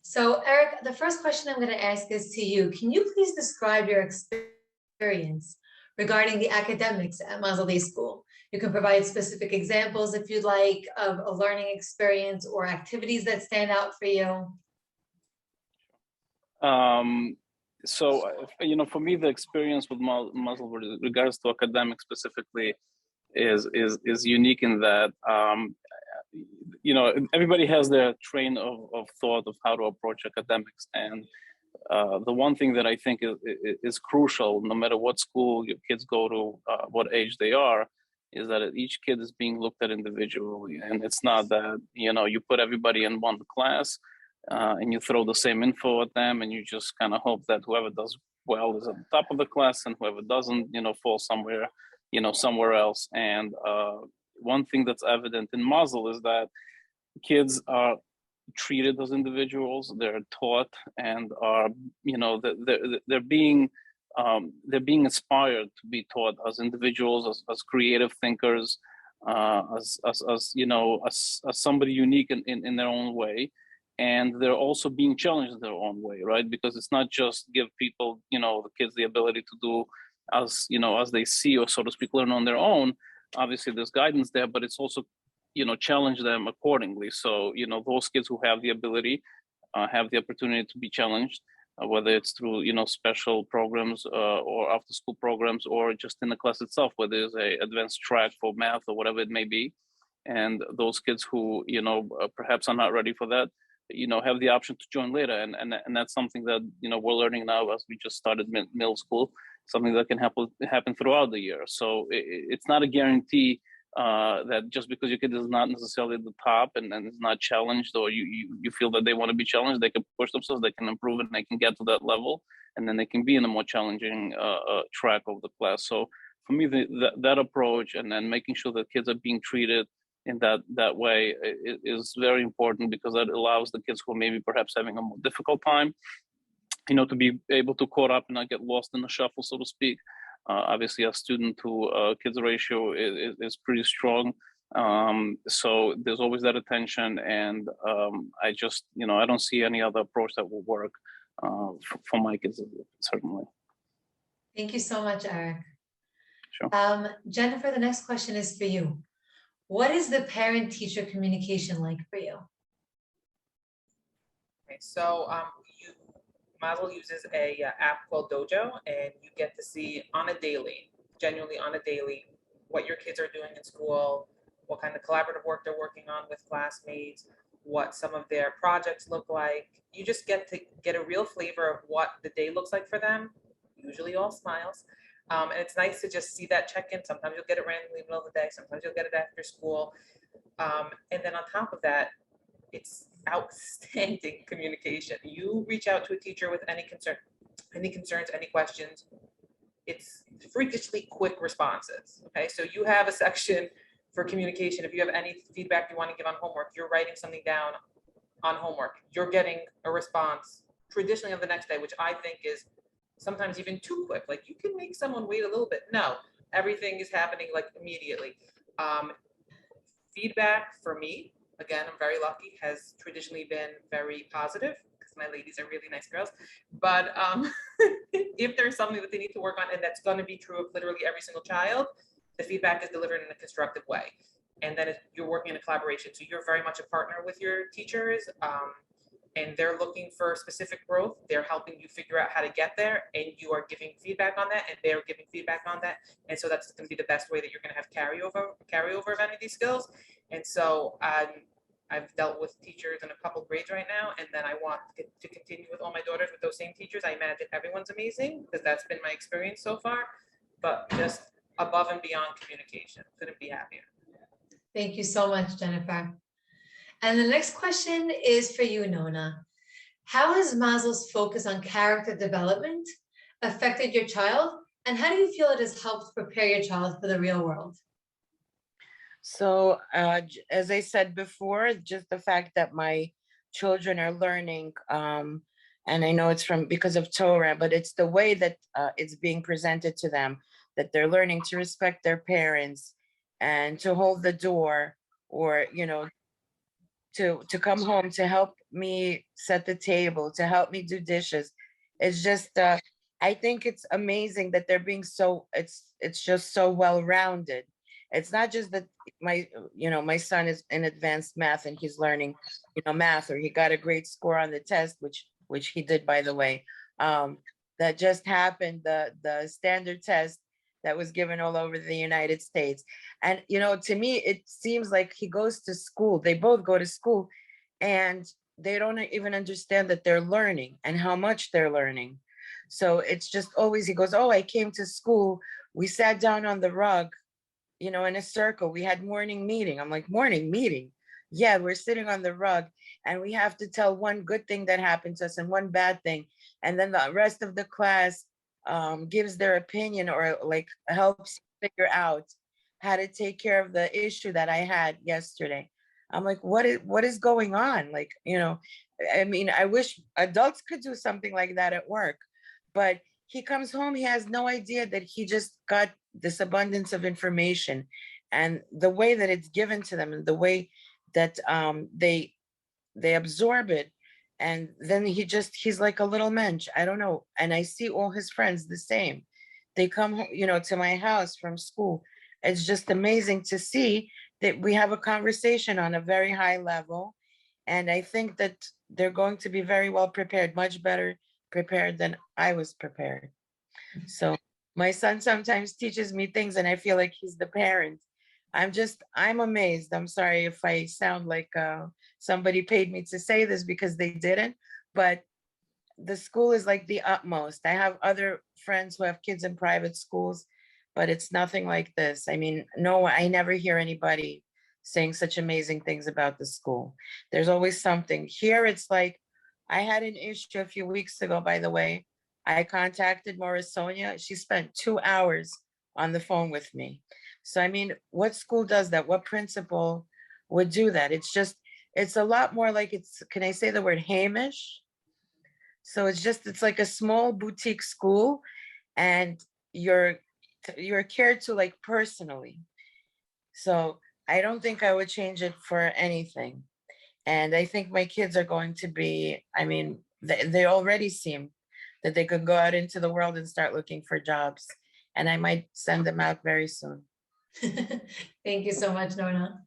So Eric, the first question I'm going to ask is to you. Can you please describe your experience regarding the academics at Mazel Day School? You can provide specific examples if you'd like of a learning experience or activities that stand out for you. So, for me, the experience with Mazel with regards to academics specifically is unique in that, everybody has their train of thought of how to approach academics. And the one thing that I think is crucial, no matter what school your kids go to, what age they are, is that each kid is being looked at individually. And it's not that, you put everybody in one class and you throw the same info at them and you just kind of hope that whoever does well is at the top of the class and whoever doesn't, falls somewhere else. And one thing that's evident in Mazel is that kids are treated as individuals. They're taught and are, they're being inspired to be taught as individuals, as creative thinkers, as somebody unique in their own way. And they're also being challenged in their own way, right? Because it's not just give people, the kids the ability to do as they see, or so to speak, learn on their own. Obviously there's guidance there, but it's also, challenge them accordingly. So, those kids who have the ability, have the opportunity to be challenged, whether it's through, special programs or after school programs, or just in the class itself, where there's a advanced track for math or whatever it may be. And those kids who, perhaps are not ready for that, have the option to join later. And that's something that, we're learning now as we just started middle school, something that can happen throughout the year. So it's not a guarantee that just because your kid is not necessarily at the top and is not challenged, or you feel that they want to be challenged, they can push themselves, they can improve, and they can get to that level, and then they can be in a more challenging track of the class. So for me, that approach and then making sure that kids are being treated in that way is very important, because that allows the kids who are maybe perhaps having a more difficult time, to be able to caught up and not get lost in the shuffle, so to speak. Obviously, our student to kids ratio is pretty strong. So there's always that attention. And I just, I don't see any other approach that will work for my kids, certainly. Thank you so much, Eric. Sure. Jennifer, the next question is for you. What is the parent-teacher communication like for you? Okay, so Mazel uses a app called Dojo, and you get to see genuinely on a daily, what your kids are doing in school, what kind of collaborative work they're working on with classmates, what some of their projects look like. You just get to get a real flavor of what the day looks like for them, usually all smiles. And it's nice to just see that check-in. Sometimes you'll get it randomly in the middle of the day, sometimes you'll get it after school. And then on top of that, it's outstanding communication. You reach out to a teacher with any concern. any concerns, any questions. It's freakishly quick responses. Okay, so you have a section for communication. If you have any feedback you want to give on homework, you're writing something down on homework, you're getting a response traditionally on the next day, which I think is sometimes even too quick. Like, you can make someone wait a little bit. No, everything is happening like immediately. Feedback for me, again, I'm very lucky, has traditionally been very positive because my ladies are really nice girls. But if there's something that they need to work on, and that's going to be true of literally every single child, the feedback is delivered in a constructive way. And then you're working in a collaboration. So you're very much a partner with your teachers, and they're looking for specific growth. They're helping you figure out how to get there, and you are giving feedback on that, and they're giving feedback on that. And so that's going to be the best way that you're going to have carryover of any of these skills. And so I've dealt with teachers in a couple grades right now, and then I want to continue with all my daughters with those same teachers. I imagine everyone's amazing because that's been my experience so far, but just above and beyond communication. Couldn't be happier. Thank you so much, Jennifer. And the next question is for you, Nona. How has Maslow's focus on character development affected your child? And how do you feel it has helped prepare your child for the real world? So as I said before, just the fact that my children are learning, and I know it's because of Torah, but it's the way that it's being presented to them, that they're learning to respect their parents and to hold the door, or, you know, to come home to help me set the table, to help me do dishes. It's just, I think it's amazing that they're being so, it's just so well-rounded. It's not just that my son is in advanced math and he's learning, math, or he got a great score on the test, which he did, by the way. That just happened, the standard test that was given all over the United States. And, to me, it seems like he goes to school, they both go to school, and they don't even understand that they're learning and how much they're learning. So it's just always, he goes, oh, I came to school, we sat down on the rug, in a circle, we had morning meeting. I'm like, morning meeting? Yeah, we're sitting on the rug and we have to tell one good thing that happened to us and one bad thing. And then the rest of the class gives their opinion, or like helps figure out how to take care of the issue that I had yesterday. I'm like, what is going on? Like, I mean, I wish adults could do something like that at work, but he comes home, he has no idea that he just got this abundance of information, and the way that it's given to them and the way that they absorb it. And then he's like a little mensch, I don't know. And I see all his friends the same. They come, to my house from school. It's just amazing to see that we have a conversation on a very high level. And I think that they're going to be very well prepared, much better prepared than I was prepared. So my son sometimes teaches me things and I feel like he's the parent. I'm amazed. I'm sorry if I sound like somebody paid me to say this, because they didn't, but the school is like the utmost. I have other friends who have kids in private schools, but it's nothing like this. I mean, no, I never hear anybody saying such amazing things about the school. There's always something. Here it's like, I had an issue a few weeks ago, by the way. I contacted Morris Sonia. She spent 2 hours on the phone with me. So, I mean, what school does that? What principal would do that? It's a lot more like can I say the word Hamish? So it's like a small boutique school, and you're cared to like personally. So I don't think I would change it for anything. And I think my kids are going to be, I mean, they already seem that they could go out into the world and start looking for jobs. And I might send them out very soon. Thank you so much, Nona.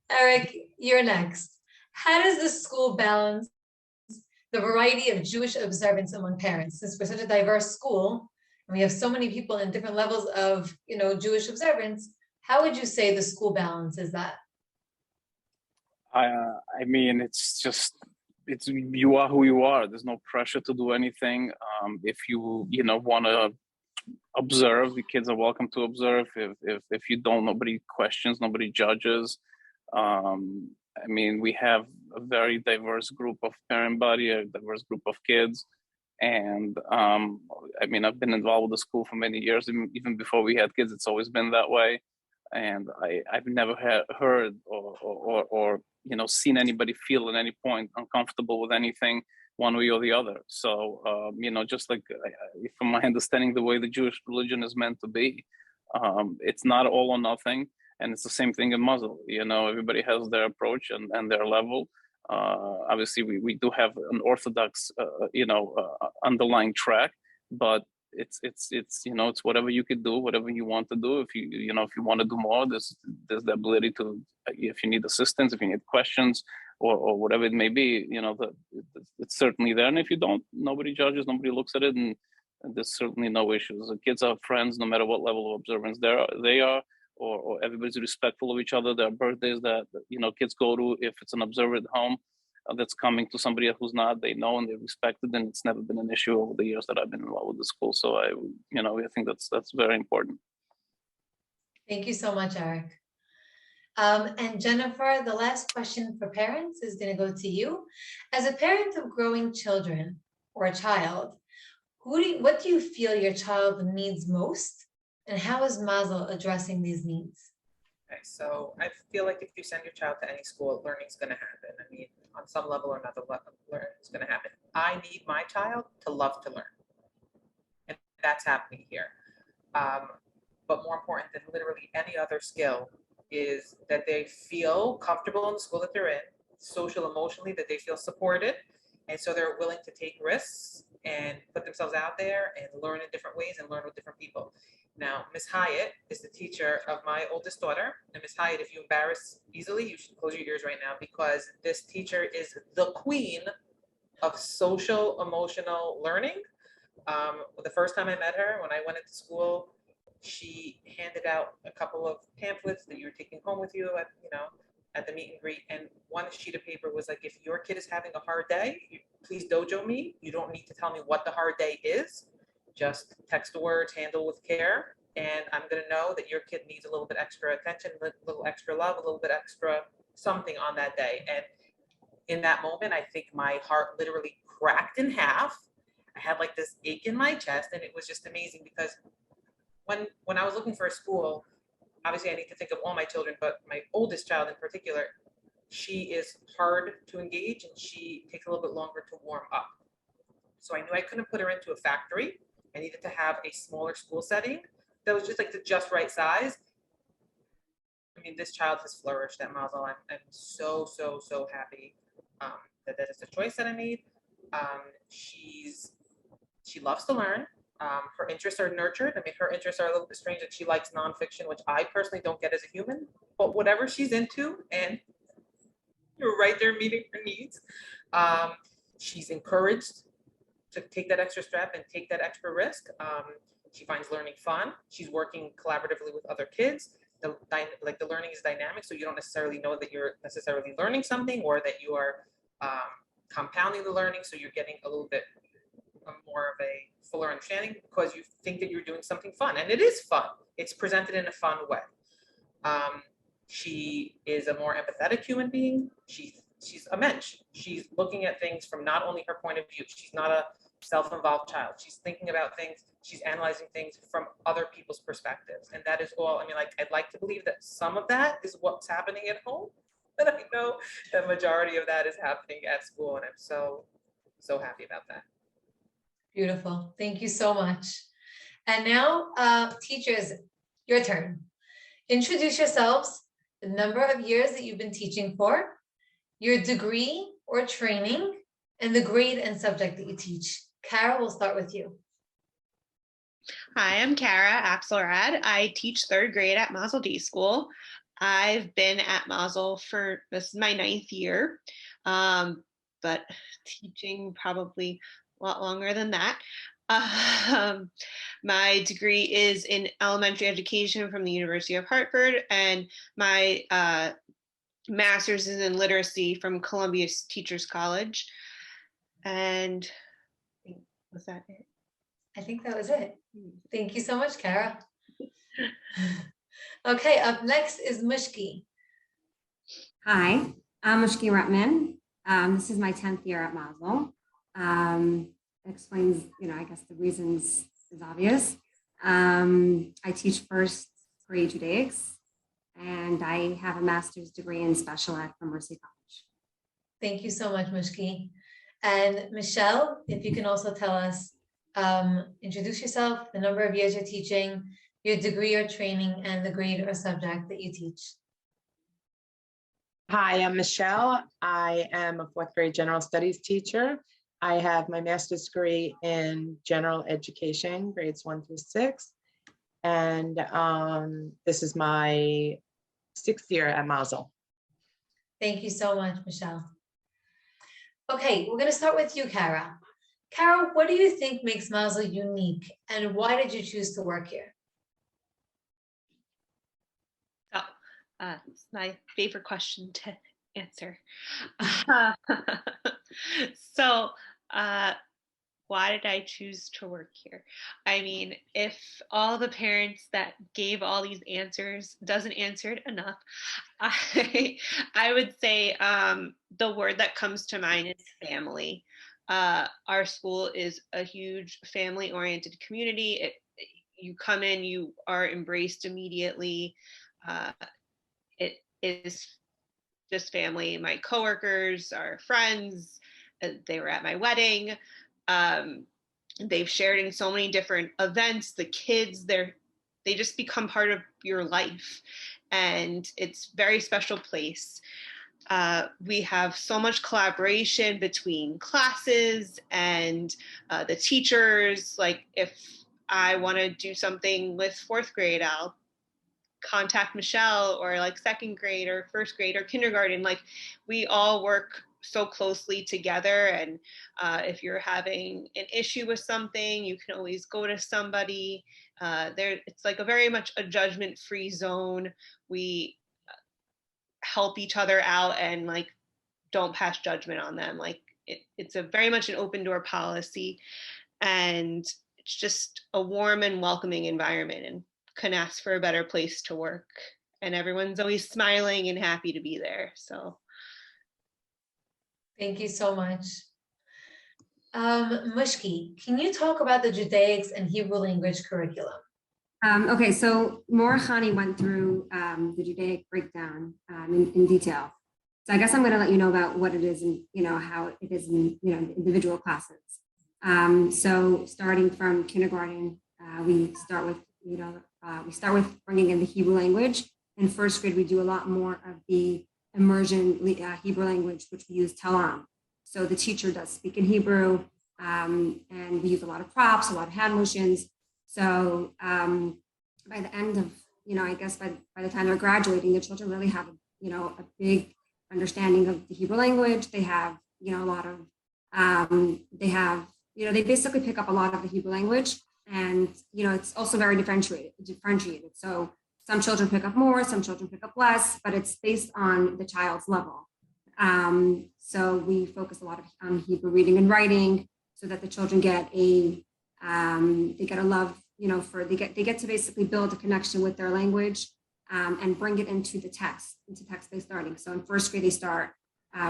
Eric, you're next. How does the school balance the variety of Jewish observance among parents? Since we're such a diverse school and we have so many people in different levels of, Jewish observance, how would you say the school balances that? I mean, you are who you are. There's no pressure to do anything. If you want to observe, the kids are welcome to observe. If you don't, nobody questions, nobody judges. I mean, we have a very diverse group of parent body, a diverse group of kids. And I mean, I've been involved with the school for many years, even before we had kids. It's always been that way. And I've never heard or seen anybody feel at any point uncomfortable with anything one way or the other. So just like from my understanding, the way the Jewish religion is meant to be, it's not all or nothing, and it's the same thing in Muslim. Everybody has their approach and their level. Obviously, we do have an Orthodox underlying track, but it's whatever you could do, whatever you want to do. If you want to do more, there's the ability to, if you need assistance, if you need questions, or whatever it may be, it's certainly there. And if you don't, nobody judges, nobody looks at it, and there's certainly no issues. The kids are friends no matter what level of observance they are, or everybody's respectful of each other. There are birthdays that kids go to. If it's an observer at home that's coming to somebody who's not, they know and they respect it, and it's never been an issue over the years that I've been involved with the school. So I think that's very important. Thank you so much, Eric. And Jennifer, the last question for parents is going to go to you. As a parent of growing children or a child, what do you feel your child needs most, and how is Mazel addressing these needs? Okay, so I feel like if you send your child to any school, learning's going to happen. I mean, on some level or another level, learning is going to happen. I need my child to love to learn, and that's happening here. But more important than literally any other skill is that they feel comfortable in the school that they're in, social, emotionally, that they feel supported, and so they're willing to take risks and put themselves out there and learn in different ways and learn with different people. Now, Ms. Hyatt is the teacher of my oldest daughter. And Ms. Hyatt, if you embarrass easily, you should close your ears right now, because this teacher is the queen of social emotional learning. The first time I met her, when I went into school, she handed out a couple of pamphlets that you were taking home with you at the meet and greet. And one sheet of paper was like, if your kid is having a hard day, please dojo me. You don't need to tell me what the hard day is. Just text the words, handle with care, and I'm going to know that your kid needs a little bit extra attention, a little extra love, a little bit extra something on that day. And in that moment, I think my heart literally cracked in half. I had like this ache in my chest, and it was just amazing, because when I was looking for a school, obviously I need to think of all my children, but my oldest child in particular, she is hard to engage and she takes a little bit longer to warm up. So I knew I couldn't put her into a factory. I needed to have a smaller school setting that was just like the just right size. I mean, this child has flourished at Mazel. I'm so happy that is the choice that I made. She loves to learn. Her interests are nurtured. I mean, her interests are a little bit strange, that she likes nonfiction, which I personally don't get as a human, but whatever she's into, and you're right there meeting her needs. She's encouraged to take that extra step and take that extra risk. She finds learning fun. She's working collaboratively with other kids. The learning is dynamic, so you don't necessarily know that you're necessarily learning something, or that you are compounding the learning, so you're getting a little bit more of a fuller understanding, because you think that you're doing something fun, and it is fun. It's presented in a fun way. She is a more empathetic human being. She's a mensch. She's looking at things from not only her point of view. She's not a self-involved child. She's thinking about things. She's analyzing things from other people's perspectives. And that is all, I mean, like, I'd like to believe that some of that is what's happening at home. But I know the majority of that is happening at school. And I'm so happy about that. Beautiful. Thank you so much. And now, teachers, your turn. Introduce yourselves, the number of years that you've been teaching for, your degree or training, and the grade and subject that you teach. Kara, we'll start with you. Hi, I'm Kara Axelrad. I teach 3rd grade at Mazel Day School. I've been at Mazel for, this is my 9th year, but teaching probably a lot longer than that. My degree is in elementary education from the University of Hartford, and my master's is in literacy from Columbia Teachers College. And was that it? I think that was it. Thank you so much, Kara. Okay, up next is Mushki. Hi, I'm Mushki Rutman. This is my 10th year at Mazel. explains, I guess the reasons is obvious. I teach first grade Judaics, and I have a master's degree in special ed from Mercy College. Thank you so much, Mushki. And Michelle, if you can also tell us, introduce yourself, the number of years you're teaching, your degree or training, and the grade or subject that you teach. Hi, I'm Michelle. I am a fourth grade general studies teacher. I have my master's degree in general education, grades 1 through 6. And this is my 6th year at Mazel. Thank you so much, Michelle. Okay, we're going to start with you, Kara. Kara, what do you think makes Mazel unique, and why did you choose to work here? It's my favorite question to answer. So, why did I choose to work here? I mean, if all the parents that gave all these answers doesn't answer it enough, I would say the word that comes to mind is family. Our school is a huge family-oriented community. You come in, you are embraced immediately. It is just family. My coworkers are friends. They were at my wedding. They've shared in so many different events. The kids, they just become part of your life, and it's a very special place. We have so much collaboration between classes and the teachers. Like if I want to do something with fourth grade, I'll contact Michelle, or like second grade or first grade or kindergarten. Like we all work so closely together, and if you're having an issue with something, you can always go to somebody. It's like a very much a judgment-free zone. We help each other out and like don't pass judgment on them. Like it's a very much an open door policy, and it's just a warm and welcoming environment, and couldn't ask for a better place to work. And everyone's always smiling and happy to be there. So thank you so much. Mushki, can you talk about the Judaics and Hebrew language curriculum? Okay, so Mor Khani went through the Judaic breakdown in detail. So I guess I'm going to let you know about what it is and how it is in individual classes. So starting from kindergarten, we start with bringing in the Hebrew language. In first grade, we do a lot more of the immersion Hebrew language, which we use Talam. So the teacher does speak in Hebrew, and we use a lot of props, a lot of hand motions. So by the end of, I guess by the time they're graduating, the children really have, a big understanding of the Hebrew language. They have, a lot of, they basically pick up a lot of the Hebrew language. And, it's also very differentiated. So some children pick up more, some children pick up less, but it's based on the child's level. So we focus a lot on Hebrew reading and writing so that the children get they get a love, they get to basically build a connection with their language and bring it into text-based learning. So in first grade, they start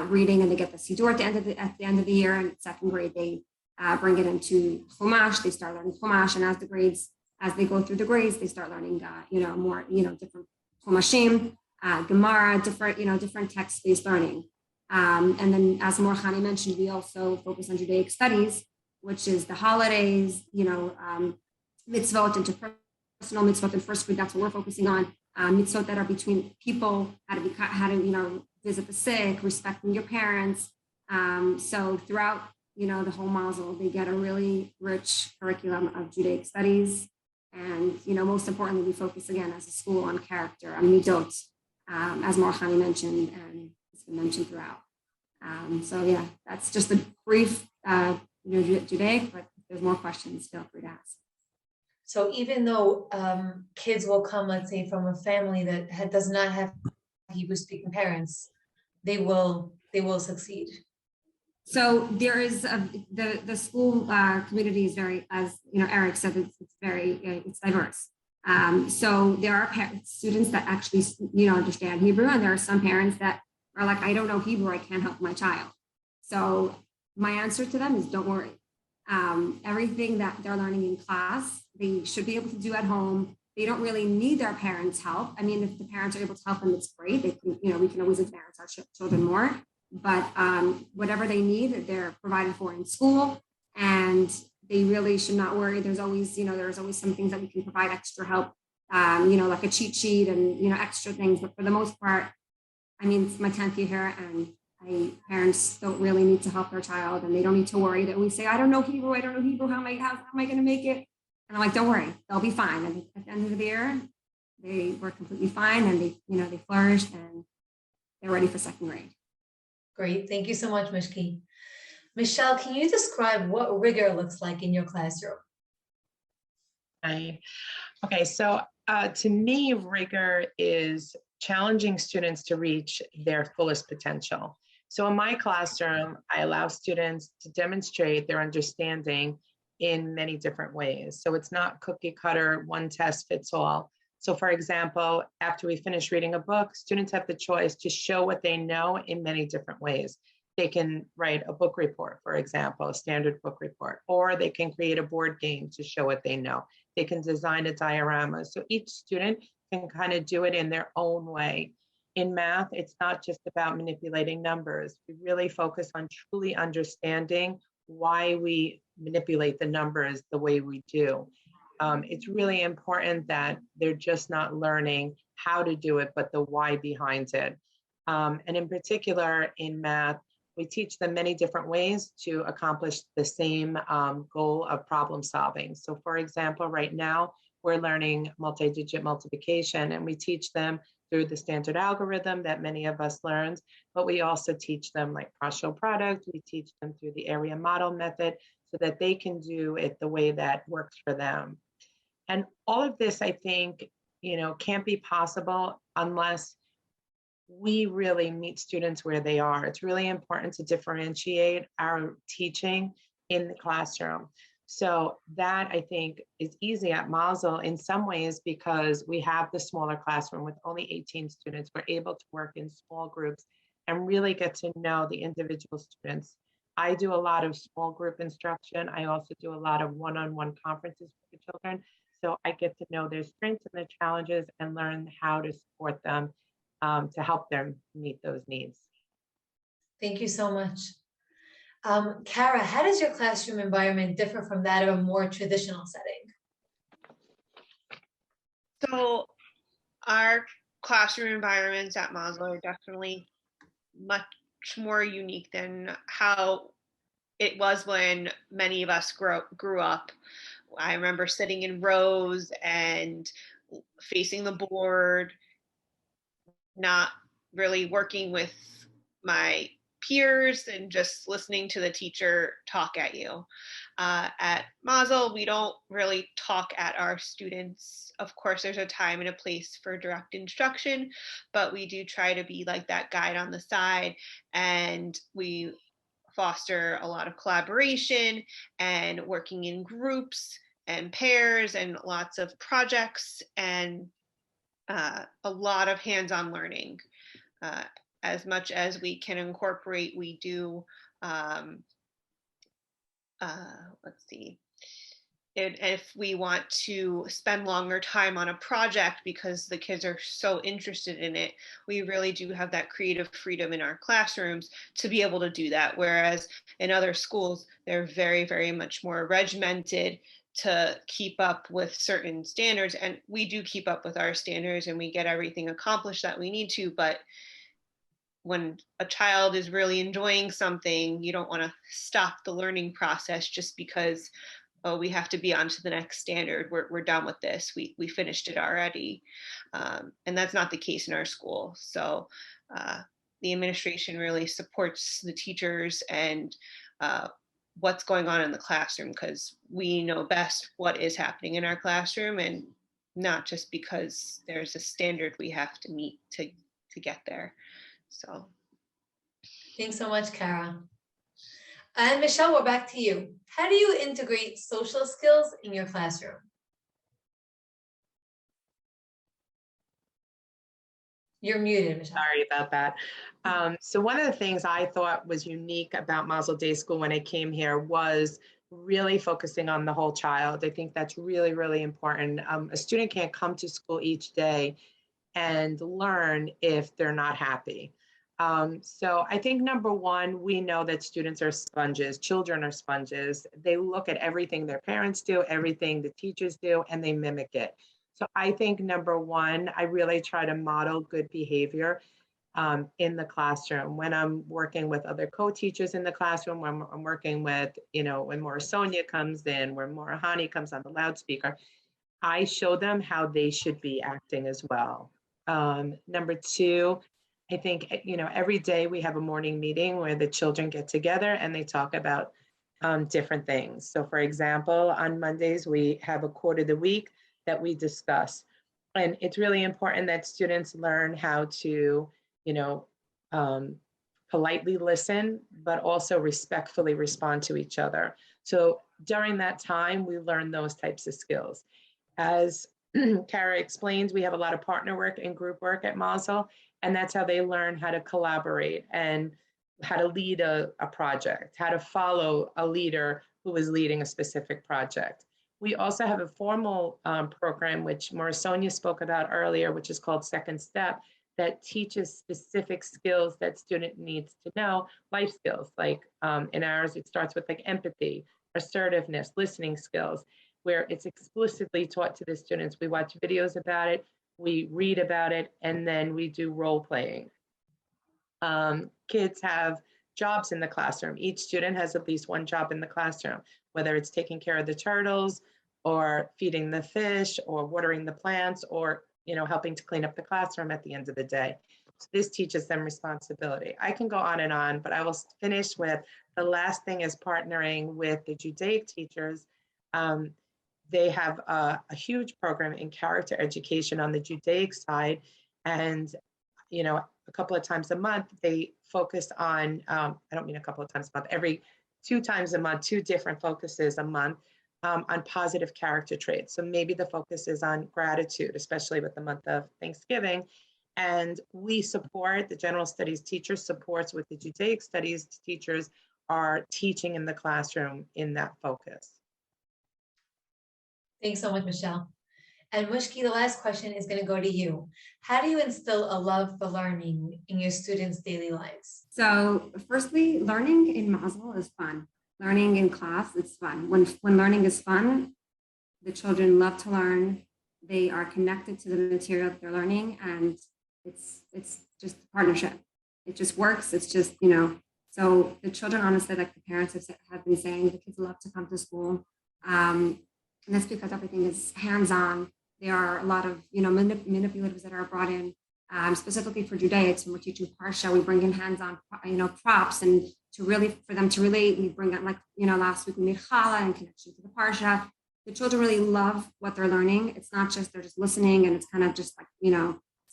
reading and they get the Siddur at the end of the year. And second grade, they bring it into Chumash. They start learning Chumash, and as they go through the grades, they start learning, more, different Chumashim, Gemara, different text-based learning. And then, as Mor Khani mentioned, we also focus on Judaic studies, which is the holidays, mitzvot, interpersonal mitzvot in first grade. That's what we're focusing on. Mitzvot that are between people, how to visit the sick, respecting your parents. So throughout, the whole Mazel, they get a really rich curriculum of Judaic studies. And, most importantly, we focus again as a school on character, on midot, as Mor Khani mentioned, and it's been mentioned throughout. So yeah, that's just a brief, Judaic, but if there's more questions, feel free to ask. So even though kids will come, let's say, from a family that does not have Hebrew-speaking parents, they will succeed. So there is the school community is very, as Eric said, it's diverse. So there are students that actually understand Hebrew, and there are some parents that are like, I don't know Hebrew, I can't help my child. So my answer to them is, don't worry. Everything that they're learning in class, they should be able to do at home. They don't really need their parents' help. I mean, if the parents are able to help them, it's great. They can, we can always advance our children more. But whatever they need, they're provided for in school, and they really should not worry. There's always some things that we can provide extra help, like a cheat sheet and, extra things. But for the most part, I mean, it's my 10th year here, and parents don't really need to help their child, and they don't need to worry that we say, I don't know Hebrew. How am I going to make it? And I'm like, don't worry, they'll be fine. And at the end of the year, they were completely fine, and they flourished, and they're ready for second grade. Great. Thank you so much, Mishki. Michelle, can you describe what rigor looks like in your classroom? Okay, so to me, rigor is challenging students to reach their fullest potential. So in my classroom, I allow students to demonstrate their understanding in many different ways. So it's not cookie cutter, one test fits all. So for example, after we finish reading a book, students have the choice to show what they know in many different ways. They can write a book report, for example, a standard book report, or they can create a board game to show what they know. They can design a diorama. So each student can kind of do it in their own way. In math, it's not just about manipulating numbers. We really focus on truly understanding why we manipulate the numbers the way we do. It's really important that they're just not learning how to do it, but the why behind it. And in particular, in math, we teach them many different ways to accomplish the same goal of problem solving. So for example, right now, we're learning multi-digit multiplication, and we teach them through the standard algorithm that many of us learned, but we also teach them like partial product. We teach them through the area model method so that they can do it the way that works for them. And all of this, I think, can't be possible unless we really meet students where they are. It's really important to differentiate our teaching in the classroom. So that, I think, is easy at Mazel in some ways because we have the smaller classroom with only 18 students. We're able to work in small groups and really get to know the individual students. I do a lot of small group instruction. I also do a lot of one-on-one conferences with the children. So I get to know their strengths and their challenges and learn how to support them to help them meet those needs. Thank you so much. Kara, how does your classroom environment differ from that of a more traditional setting? So our classroom environments at Mazel are definitely much more unique than how it was when many of us grew up. I remember sitting in rows and facing the board, not really working with my peers and just listening to the teacher talk at you. At Mazel, we don't really talk at our students. Of course, there's a time and a place for direct instruction, but we do try to be like that guide on the side, and we foster a lot of collaboration and working in groups and pairs and lots of projects and a lot of hands-on learning. As much as we can incorporate, we do, let's see, if we want to spend longer time on a project because the kids are so interested in it, we really do have that creative freedom in our classrooms to be able to do that. Whereas in other schools, they're very, very much more regimented to keep up with certain standards. And we do keep up with our standards and we get everything accomplished that we need to, but when a child is really enjoying something, you don't want to stop the learning process just because, oh, we have to be on to the next standard. We're done with this. We finished it already. And that's not the case in our school. So the administration really supports the teachers and what's going on in the classroom, because we know best what is happening in our classroom, and not just because there's a standard we have to meet to get there. So thanks so much, Kara. And Michelle, we're back to you. How do you integrate social skills in your classroom? You're muted, Michelle. Sorry about that. So one of the things I thought was unique about Mazel Day School when I came here was really focusing on the whole child. I think that's really, really important. A student can't come to school each day and learn if they're not happy. So I think number one, we know that students are sponges, children are sponges. They look at everything their parents do, everything the teachers do, and they mimic it. So I think number one, I really try to model good behavior in the classroom. When I'm working with other co-teachers in the classroom, when I'm working with, when Maura Sonia comes in, when Maura Hani comes on the loudspeaker, I show them how they should be acting as well. Number two, I think, every day we have a morning meeting where the children get together and they talk about different things. So for example, on Mondays, we have a quote of the week that we discuss. And it's really important that students learn how to, politely listen, but also respectfully respond to each other. So during that time, we learn those types of skills. As Kara explains, we have a lot of partner work and group work at Mazel, and that's how they learn how to collaborate and how to lead a project, how to follow a leader who is leading a specific project. We also have a formal program, which Maura Sonia spoke about earlier, which is called Second Step, that teaches specific skills that student needs to know, life skills. Like in ours, it starts with like empathy, assertiveness, listening skills, where it's explicitly taught to the students. We watch videos about it, we read about it, and then we do role playing. Kids have jobs in the classroom. Each student has at least one job in the classroom, whether it's taking care of the turtles or feeding the fish or watering the plants or helping to clean up the classroom at the end of the day. So this teaches them responsibility. I can go on, but I will finish with the last thing is partnering with the Judaic teachers. They have a huge program in character education on the Judaic side. And, a couple of times a month, they focus on, I don't mean a couple of times a month, every 2 times a month, 2 different focuses a month on positive character traits. So maybe the focus is on gratitude, especially with the month of Thanksgiving. And we support, the general studies teacher supports with the Judaic studies teachers are teaching in the classroom in that focus. Thanks so much, Michelle. And Mushki, the last question is going to go to you. How do you instill a love for learning in your students' daily lives? So firstly, learning in Mazel is fun. Learning in class is fun. When learning is fun, the children love to learn. They are connected to the material that they're learning, and it's just a partnership. It just works. It's just, so the children, honestly, like the parents have been saying, the kids love to come to school. And that's because everything is hands-on. There are a lot of, manipulatives that are brought in, specifically for Judaics. When we're teaching Parsha, we bring in hands-on, props, and for them to relate, we bring out, last week we made challah and connection to the Parsha. The children really love what they're learning. It's not just, they're just listening and it's kind of just like,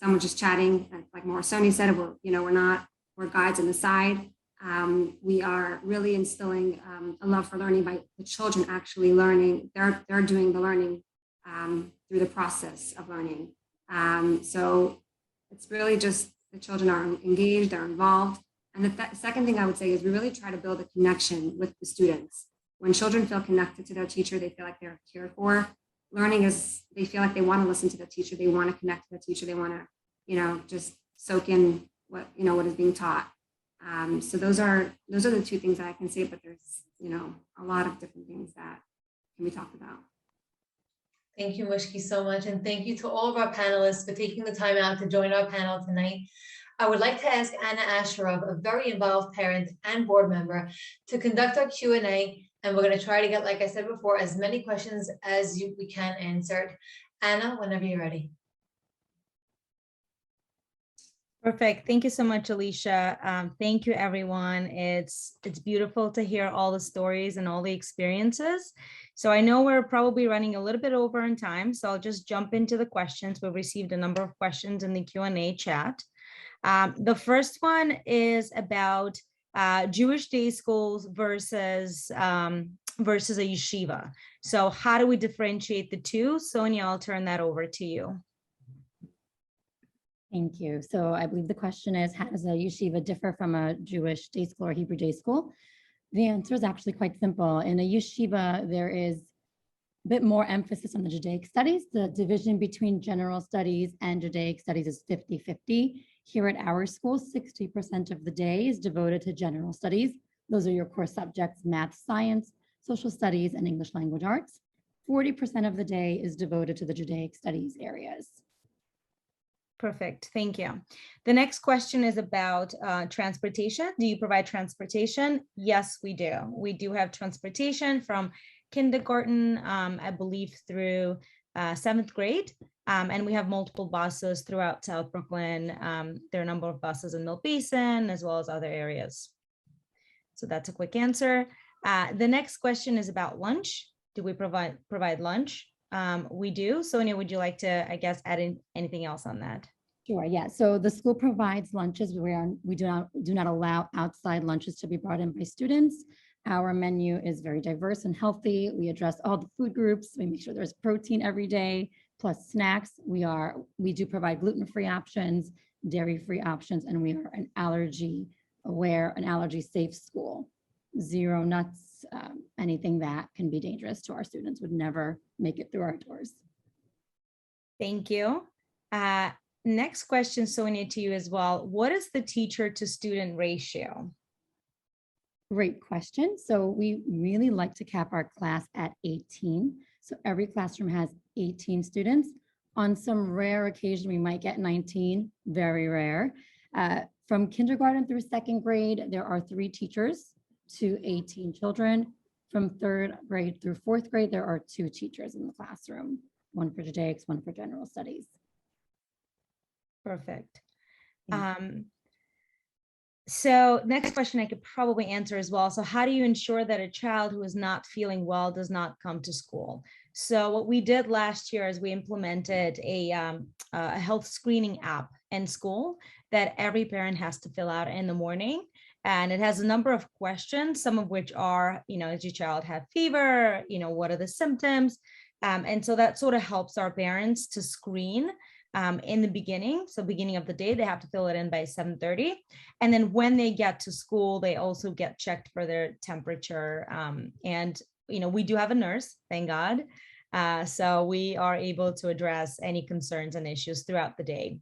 someone just chatting. Like Maura Sonia said, we're guides on the side. We are really instilling a love for learning by the children actually learning. They're doing the learning through the process of learning. So it's really just the children are engaged, they're involved. And the second thing I would say is we really try to build a connection with the students. When children feel connected to their teacher, they feel like they're cared for. Learning is, they feel like they want to listen to the teacher, they want to connect to the teacher, they want to, just soak in what is being taught. So those are the 2 things that I can say, but there's, a lot of different things that can be talked about. Thank you, Mushki, so much. And thank you to all of our panelists for taking the time out to join our panel tonight. I would like to ask Anna Asherov, a very involved parent and board member, to conduct our Q&A. And we're going to try to get, like I said before, as many questions as we can answered. Anna, whenever you're ready. Perfect. Thank you so much, Alicia. Thank you, everyone. It's beautiful to hear all the stories and all the experiences. So I know we're probably running a little bit over in time, so I'll just jump into the questions. We've received a number of questions in the Q&A chat. The first one is about Jewish day schools versus a yeshiva. So how do we differentiate the two? Sonia, I'll turn that over to you. Thank you. So I believe the question is, how does a yeshiva differ from a Jewish day school or Hebrew day school? The answer is actually quite simple. In a yeshiva, there is a bit more emphasis on the Judaic studies. The division between general studies and Judaic studies is 50-50. Here at our school, 60% of the day is devoted to general studies. Those are your core subjects, math, science, social studies, and English language arts. 40% of the day is devoted to the Judaic studies areas. Perfect. Thank you. The next question is about transportation. Do you provide transportation? Yes, we do. We do have transportation from kindergarten, I believe, through 7th grade. And we have multiple buses throughout South Brooklyn. There are a number of buses in Mill Basin, as well as other areas. So that's a quick answer. The next question is about lunch. Do we provide lunch? We do. Sonia, would you like to, I guess, add in anything else on that? Sure, yeah. So the school provides lunches. We do not allow outside lunches to be brought in by students. Our menu is very diverse and healthy. We address all the food groups. We make sure there's protein every day, plus snacks. We do provide gluten-free options, dairy-free options, and we are an allergy-aware, an allergy-safe school. Zero nuts, anything that can be dangerous to our students would never make it through our doors. Thank you. Next question, Sonia, to you as well. What is the teacher to student ratio? Great question. So we really like to cap our class at 18. So every classroom has 18 students. On some rare occasion, we might get 19, very rare. From kindergarten through 2nd grade, there are 3 teachers to 18 children. From 3rd grade through 4th grade, there are 2 teachers in the classroom, one for Judaics, one for general studies. Perfect. So next question I could probably answer as well. So how do you ensure that a child who is not feeling well does not come to school? So what we did last year is we implemented a health screening app in school that every parent has to fill out in the morning. And it has a number of questions, some of which are, does your child have fever? What are the symptoms? And so that sort of helps our parents to screen in the beginning. So beginning of the day, they have to fill it in by 7:30. And then when they get to school, they also get checked for their temperature. And we do have a nurse, thank God. So we are able to address any concerns and issues throughout the day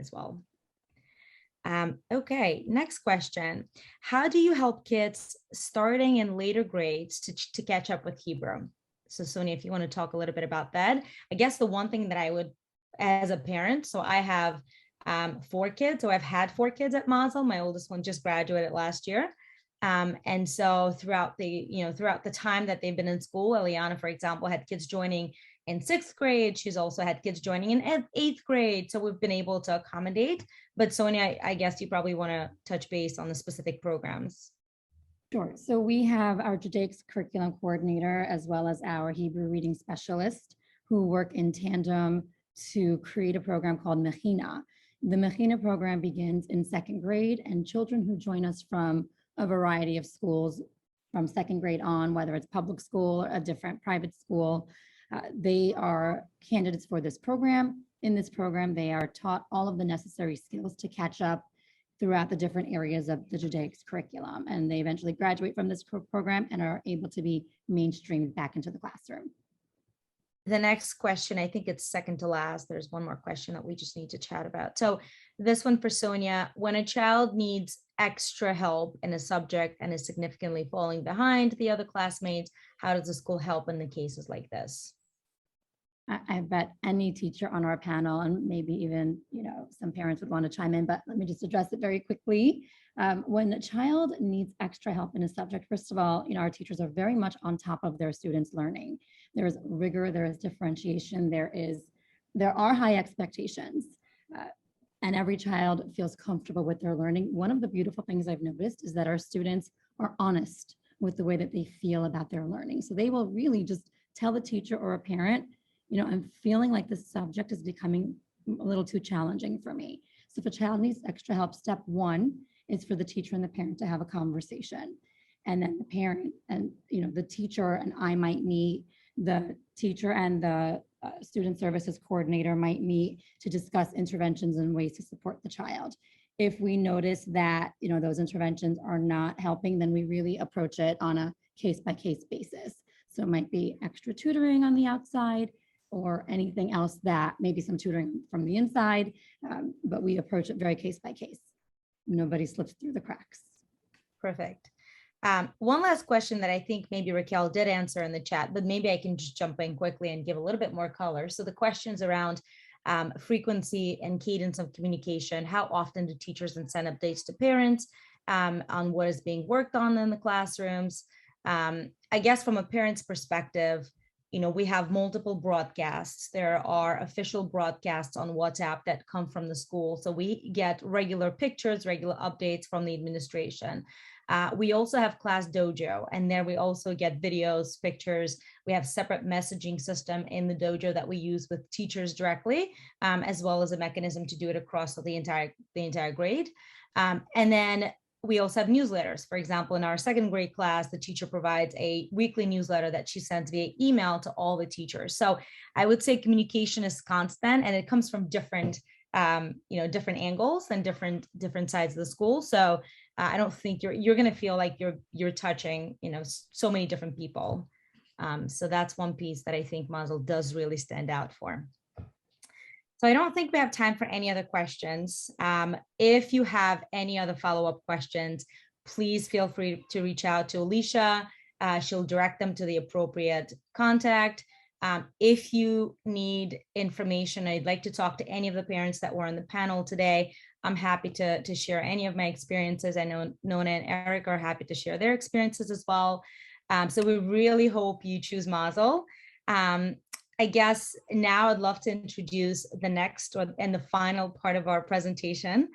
as well. Okay, next question. How do you help kids starting in later grades to catch up with Hebrew? So Sonia, if you want to talk a little bit about that. I guess the one thing that I would, as a parent, so I have 4 kids. So I've had 4 kids at Mazel. My oldest one just graduated last year. And so throughout the time that they've been in school, Eliana, for example, had kids joining in 6th grade. She's also had kids joining in 8th grade. So we've been able to accommodate. But Sonia, I guess you probably want to touch base on the specific programs. Sure. So we have our Judaics curriculum coordinator, as well as our Hebrew reading specialist, who work in tandem to create a program called Mechina. The Mechina program begins in 2nd grade, and children who join us from a variety of schools from 2nd grade on, whether it's public school or a different private school, they are candidates for this program. In this program, they are taught all of the necessary skills to catch up throughout the different areas of the Judaics curriculum. And they eventually graduate from this program and are able to be mainstreamed back into the classroom. The next question, I think it's second to last. There's one more question that we just need to chat about. So this one for Sonia: when a child needs extra help in a subject and is significantly falling behind the other classmates, how does the school help in the cases like this? I bet any teacher on our panel, and maybe even, some parents would want to chime in, but let me just address it very quickly. When a child needs extra help in a subject, first of all, our teachers are very much on top of their students' learning. There is rigor, there is differentiation, there are high expectations, and every child feels comfortable with their learning. One of the beautiful things I've noticed is that our students are honest with the way that they feel about their learning. So they will really just tell the teacher or a parent, I'm feeling like this subject is becoming a little too challenging for me. So if a child needs extra help, step 1 is for the teacher and the parent to have a conversation. And then the parent and, the teacher and I might meet, the teacher and the student services coordinator might meet to discuss interventions and ways to support the child. If we notice that, those interventions are not helping, then we really approach it on a case-by-case basis. So it might be extra tutoring on the outside or anything else, that maybe some tutoring from the inside, but we approach it very case by case. Nobody slips through the cracks. Perfect. One last question that I think maybe Raquel did answer in the chat, but maybe I can just jump in quickly and give a little bit more color. So the questions around frequency and cadence of communication. How often do teachers send updates to parents on what is being worked on in the classrooms? I guess from a parent's perspective, we have multiple broadcasts. There are official broadcasts on WhatsApp that come from the school. So we get regular pictures, regular updates from the administration. We also have Class Dojo, and there we also get videos, pictures. We have separate messaging system in the dojo that we use with teachers directly, as well as a mechanism to do it across the entire grade. And then we also have newsletters. For example, in our second grade class, the teacher provides a weekly newsletter that she sends via email to all the teachers. So I would say communication is constant, and it comes from different different angles and different sides of the school. So I don't think you're going to feel like you're touching, so many different people. So that's one piece that I think Mazel does really stand out for. So I don't think we have time for any other questions. If you have any other follow-up questions, please feel free to reach out to Alicia. She'll direct them to the appropriate contact. If you need information, I'd like to talk to any of the parents that were on the panel today. I'm happy to share any of my experiences. I know Nona and Eric are happy to share their experiences as well. So we really hope you choose Mazel. I guess now I'd love to introduce the next and the final part of our presentation.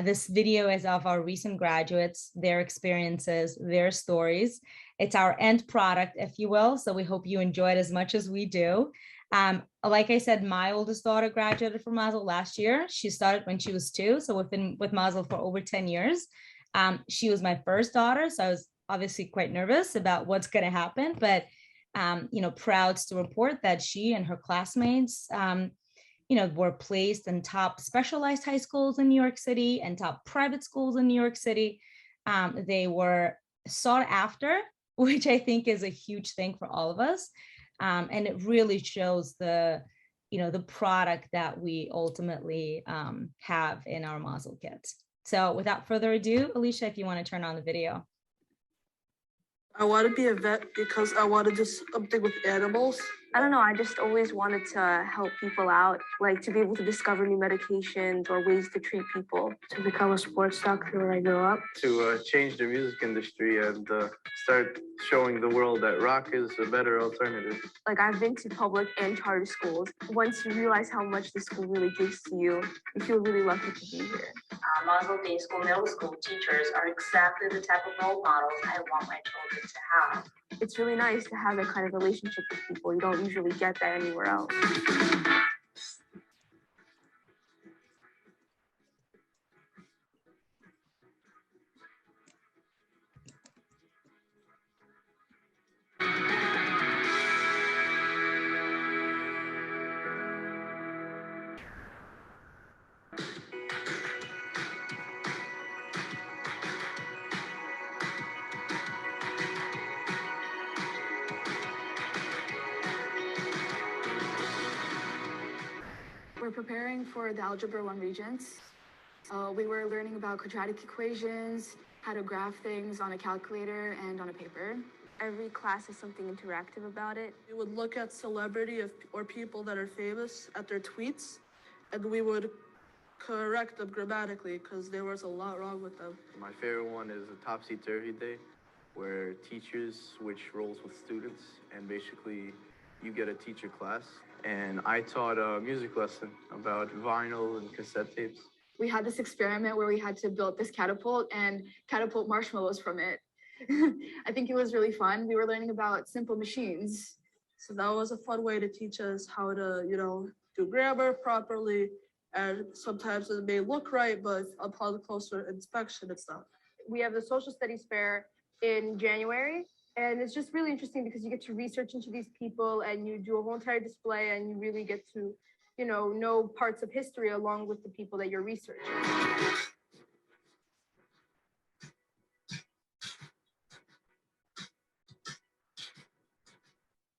This video is of our recent graduates, their experiences, their stories. It's our end product, if you will. So we hope you enjoy it as much as we do. Like I said, my oldest daughter graduated from Mazel last year. She started when she was 2. So we've been with Mazel for over 10 years. She was my first daughter. So I was obviously quite nervous about what's going to happen, but proud to report that she and her classmates, were placed in top specialized high schools in New York City and top private schools in New York City. They were sought after, which I think is a huge thing for all of us. And it really shows the product that we ultimately have in our Mazel kits. So without further ado, Alicia, if you want to turn on the video. I want to be a vet because I want to do something with animals. I don't know, I just always wanted to help people out, like to be able to discover new medications or ways to treat people. To become a sports doctor when I grow up. To change the music industry and start showing the world that rock is a better alternative. Like, I've been to public and charter schools. Once you realize how much the school really gives to you, you feel really lucky to be here. Mazel Day School Middle School teachers are exactly the type of role models I want my children to have. It's really nice to have that kind of relationship with people. You don't usually get that anywhere else. We're preparing for the Algebra 1 Regents. We were learning about quadratic equations, how to graph things on a calculator and on a paper. Every class has something interactive about it. We would look at celebrity or people that are famous at their tweets, and we would correct them grammatically because there was a lot wrong with them. My favorite one is a Topsy-Turvy Day, where teachers switch roles with students, and basically you get a teacher class. And I taught a music lesson about vinyl and cassette tapes. We had this experiment where we had to build this catapult and catapult marshmallows from it. I think it was really fun. We were learning about simple machines. So that was a fun way to teach us how to, do grammar properly. And sometimes it may look right, but upon closer inspection, it's not. We have the social studies fair in January, And it's just really interesting because you get to research into these people and you do a whole entire display and you really get to, know parts of history along with the people that you're researching.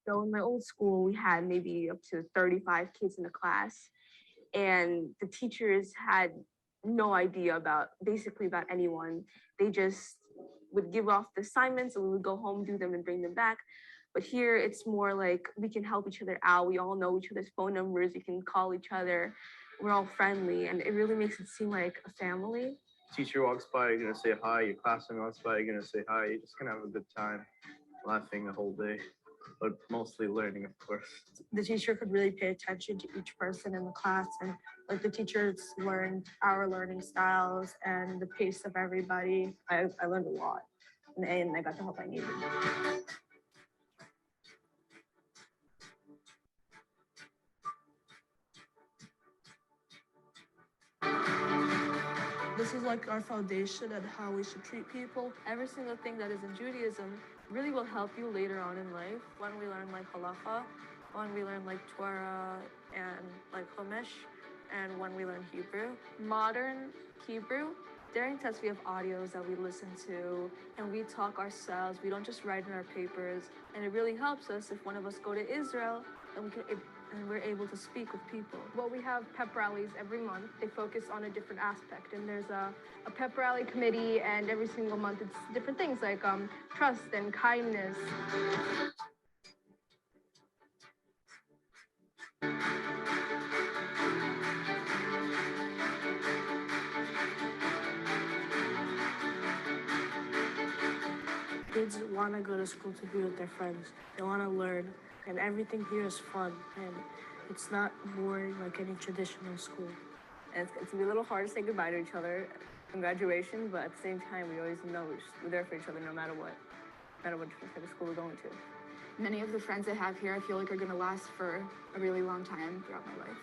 So in my old school, we had maybe up to 35 kids in the class, and the teachers had no idea about anyone. They just would give off the assignments and we would go home, do them and bring them back. But here it's more like we can help each other out. We all know each other's phone numbers. We can call each other. We're all friendly, and it really makes it seem like a family. Teacher walks by, you're gonna say hi. Your classmate walks by, you're gonna say hi. You're just gonna have a good time, laughing the whole day, but mostly learning, of course. The teacher could really pay attention to each person in the class, and like the teachers learned our learning styles and the pace of everybody. I learned a lot, and I got the help I needed. This is like our foundation and how we should treat people. Every single thing that is in Judaism really will help you later on in life. When we learn like halacha, when we learn like Torah and like Chumash, and when we learn Hebrew. Modern Hebrew, during tests we have audios that we listen to and we talk ourselves. We don't just write in our papers, and it really helps us if one of us go to Israel and we're able to speak with people. Well, we have pep rallies every month. They focus on a different aspect, and there's a pep rally committee, and every single month it's different things like trust and kindness. Kids want to go to school to be with their friends. They want to learn, and everything here is fun, and it's not boring like any traditional school. And it's gonna be a little hard to say goodbye to each other in graduation, but at the same time, we always know we're there for each other no matter what type of school we're going to. Many of the friends I have here, I feel like are gonna last for a really long time throughout my life.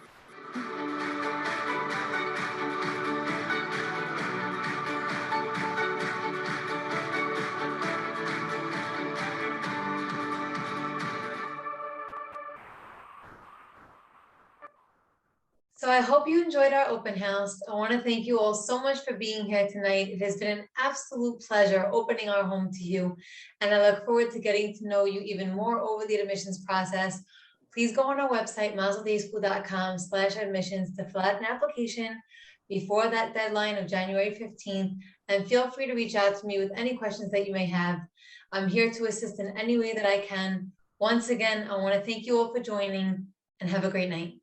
So I hope you enjoyed our open house. I want to thank you all so much for being here tonight. It has been an absolute pleasure opening our home to you, and I look forward to getting to know you even more over the admissions process. Please go on our website, mazeldayschool.com/admissions to fill out an application before that deadline of January 15th, and feel free to reach out to me with any questions that you may have. I'm here to assist in any way that I can. Once again, I want to thank you all for joining, and have a great night.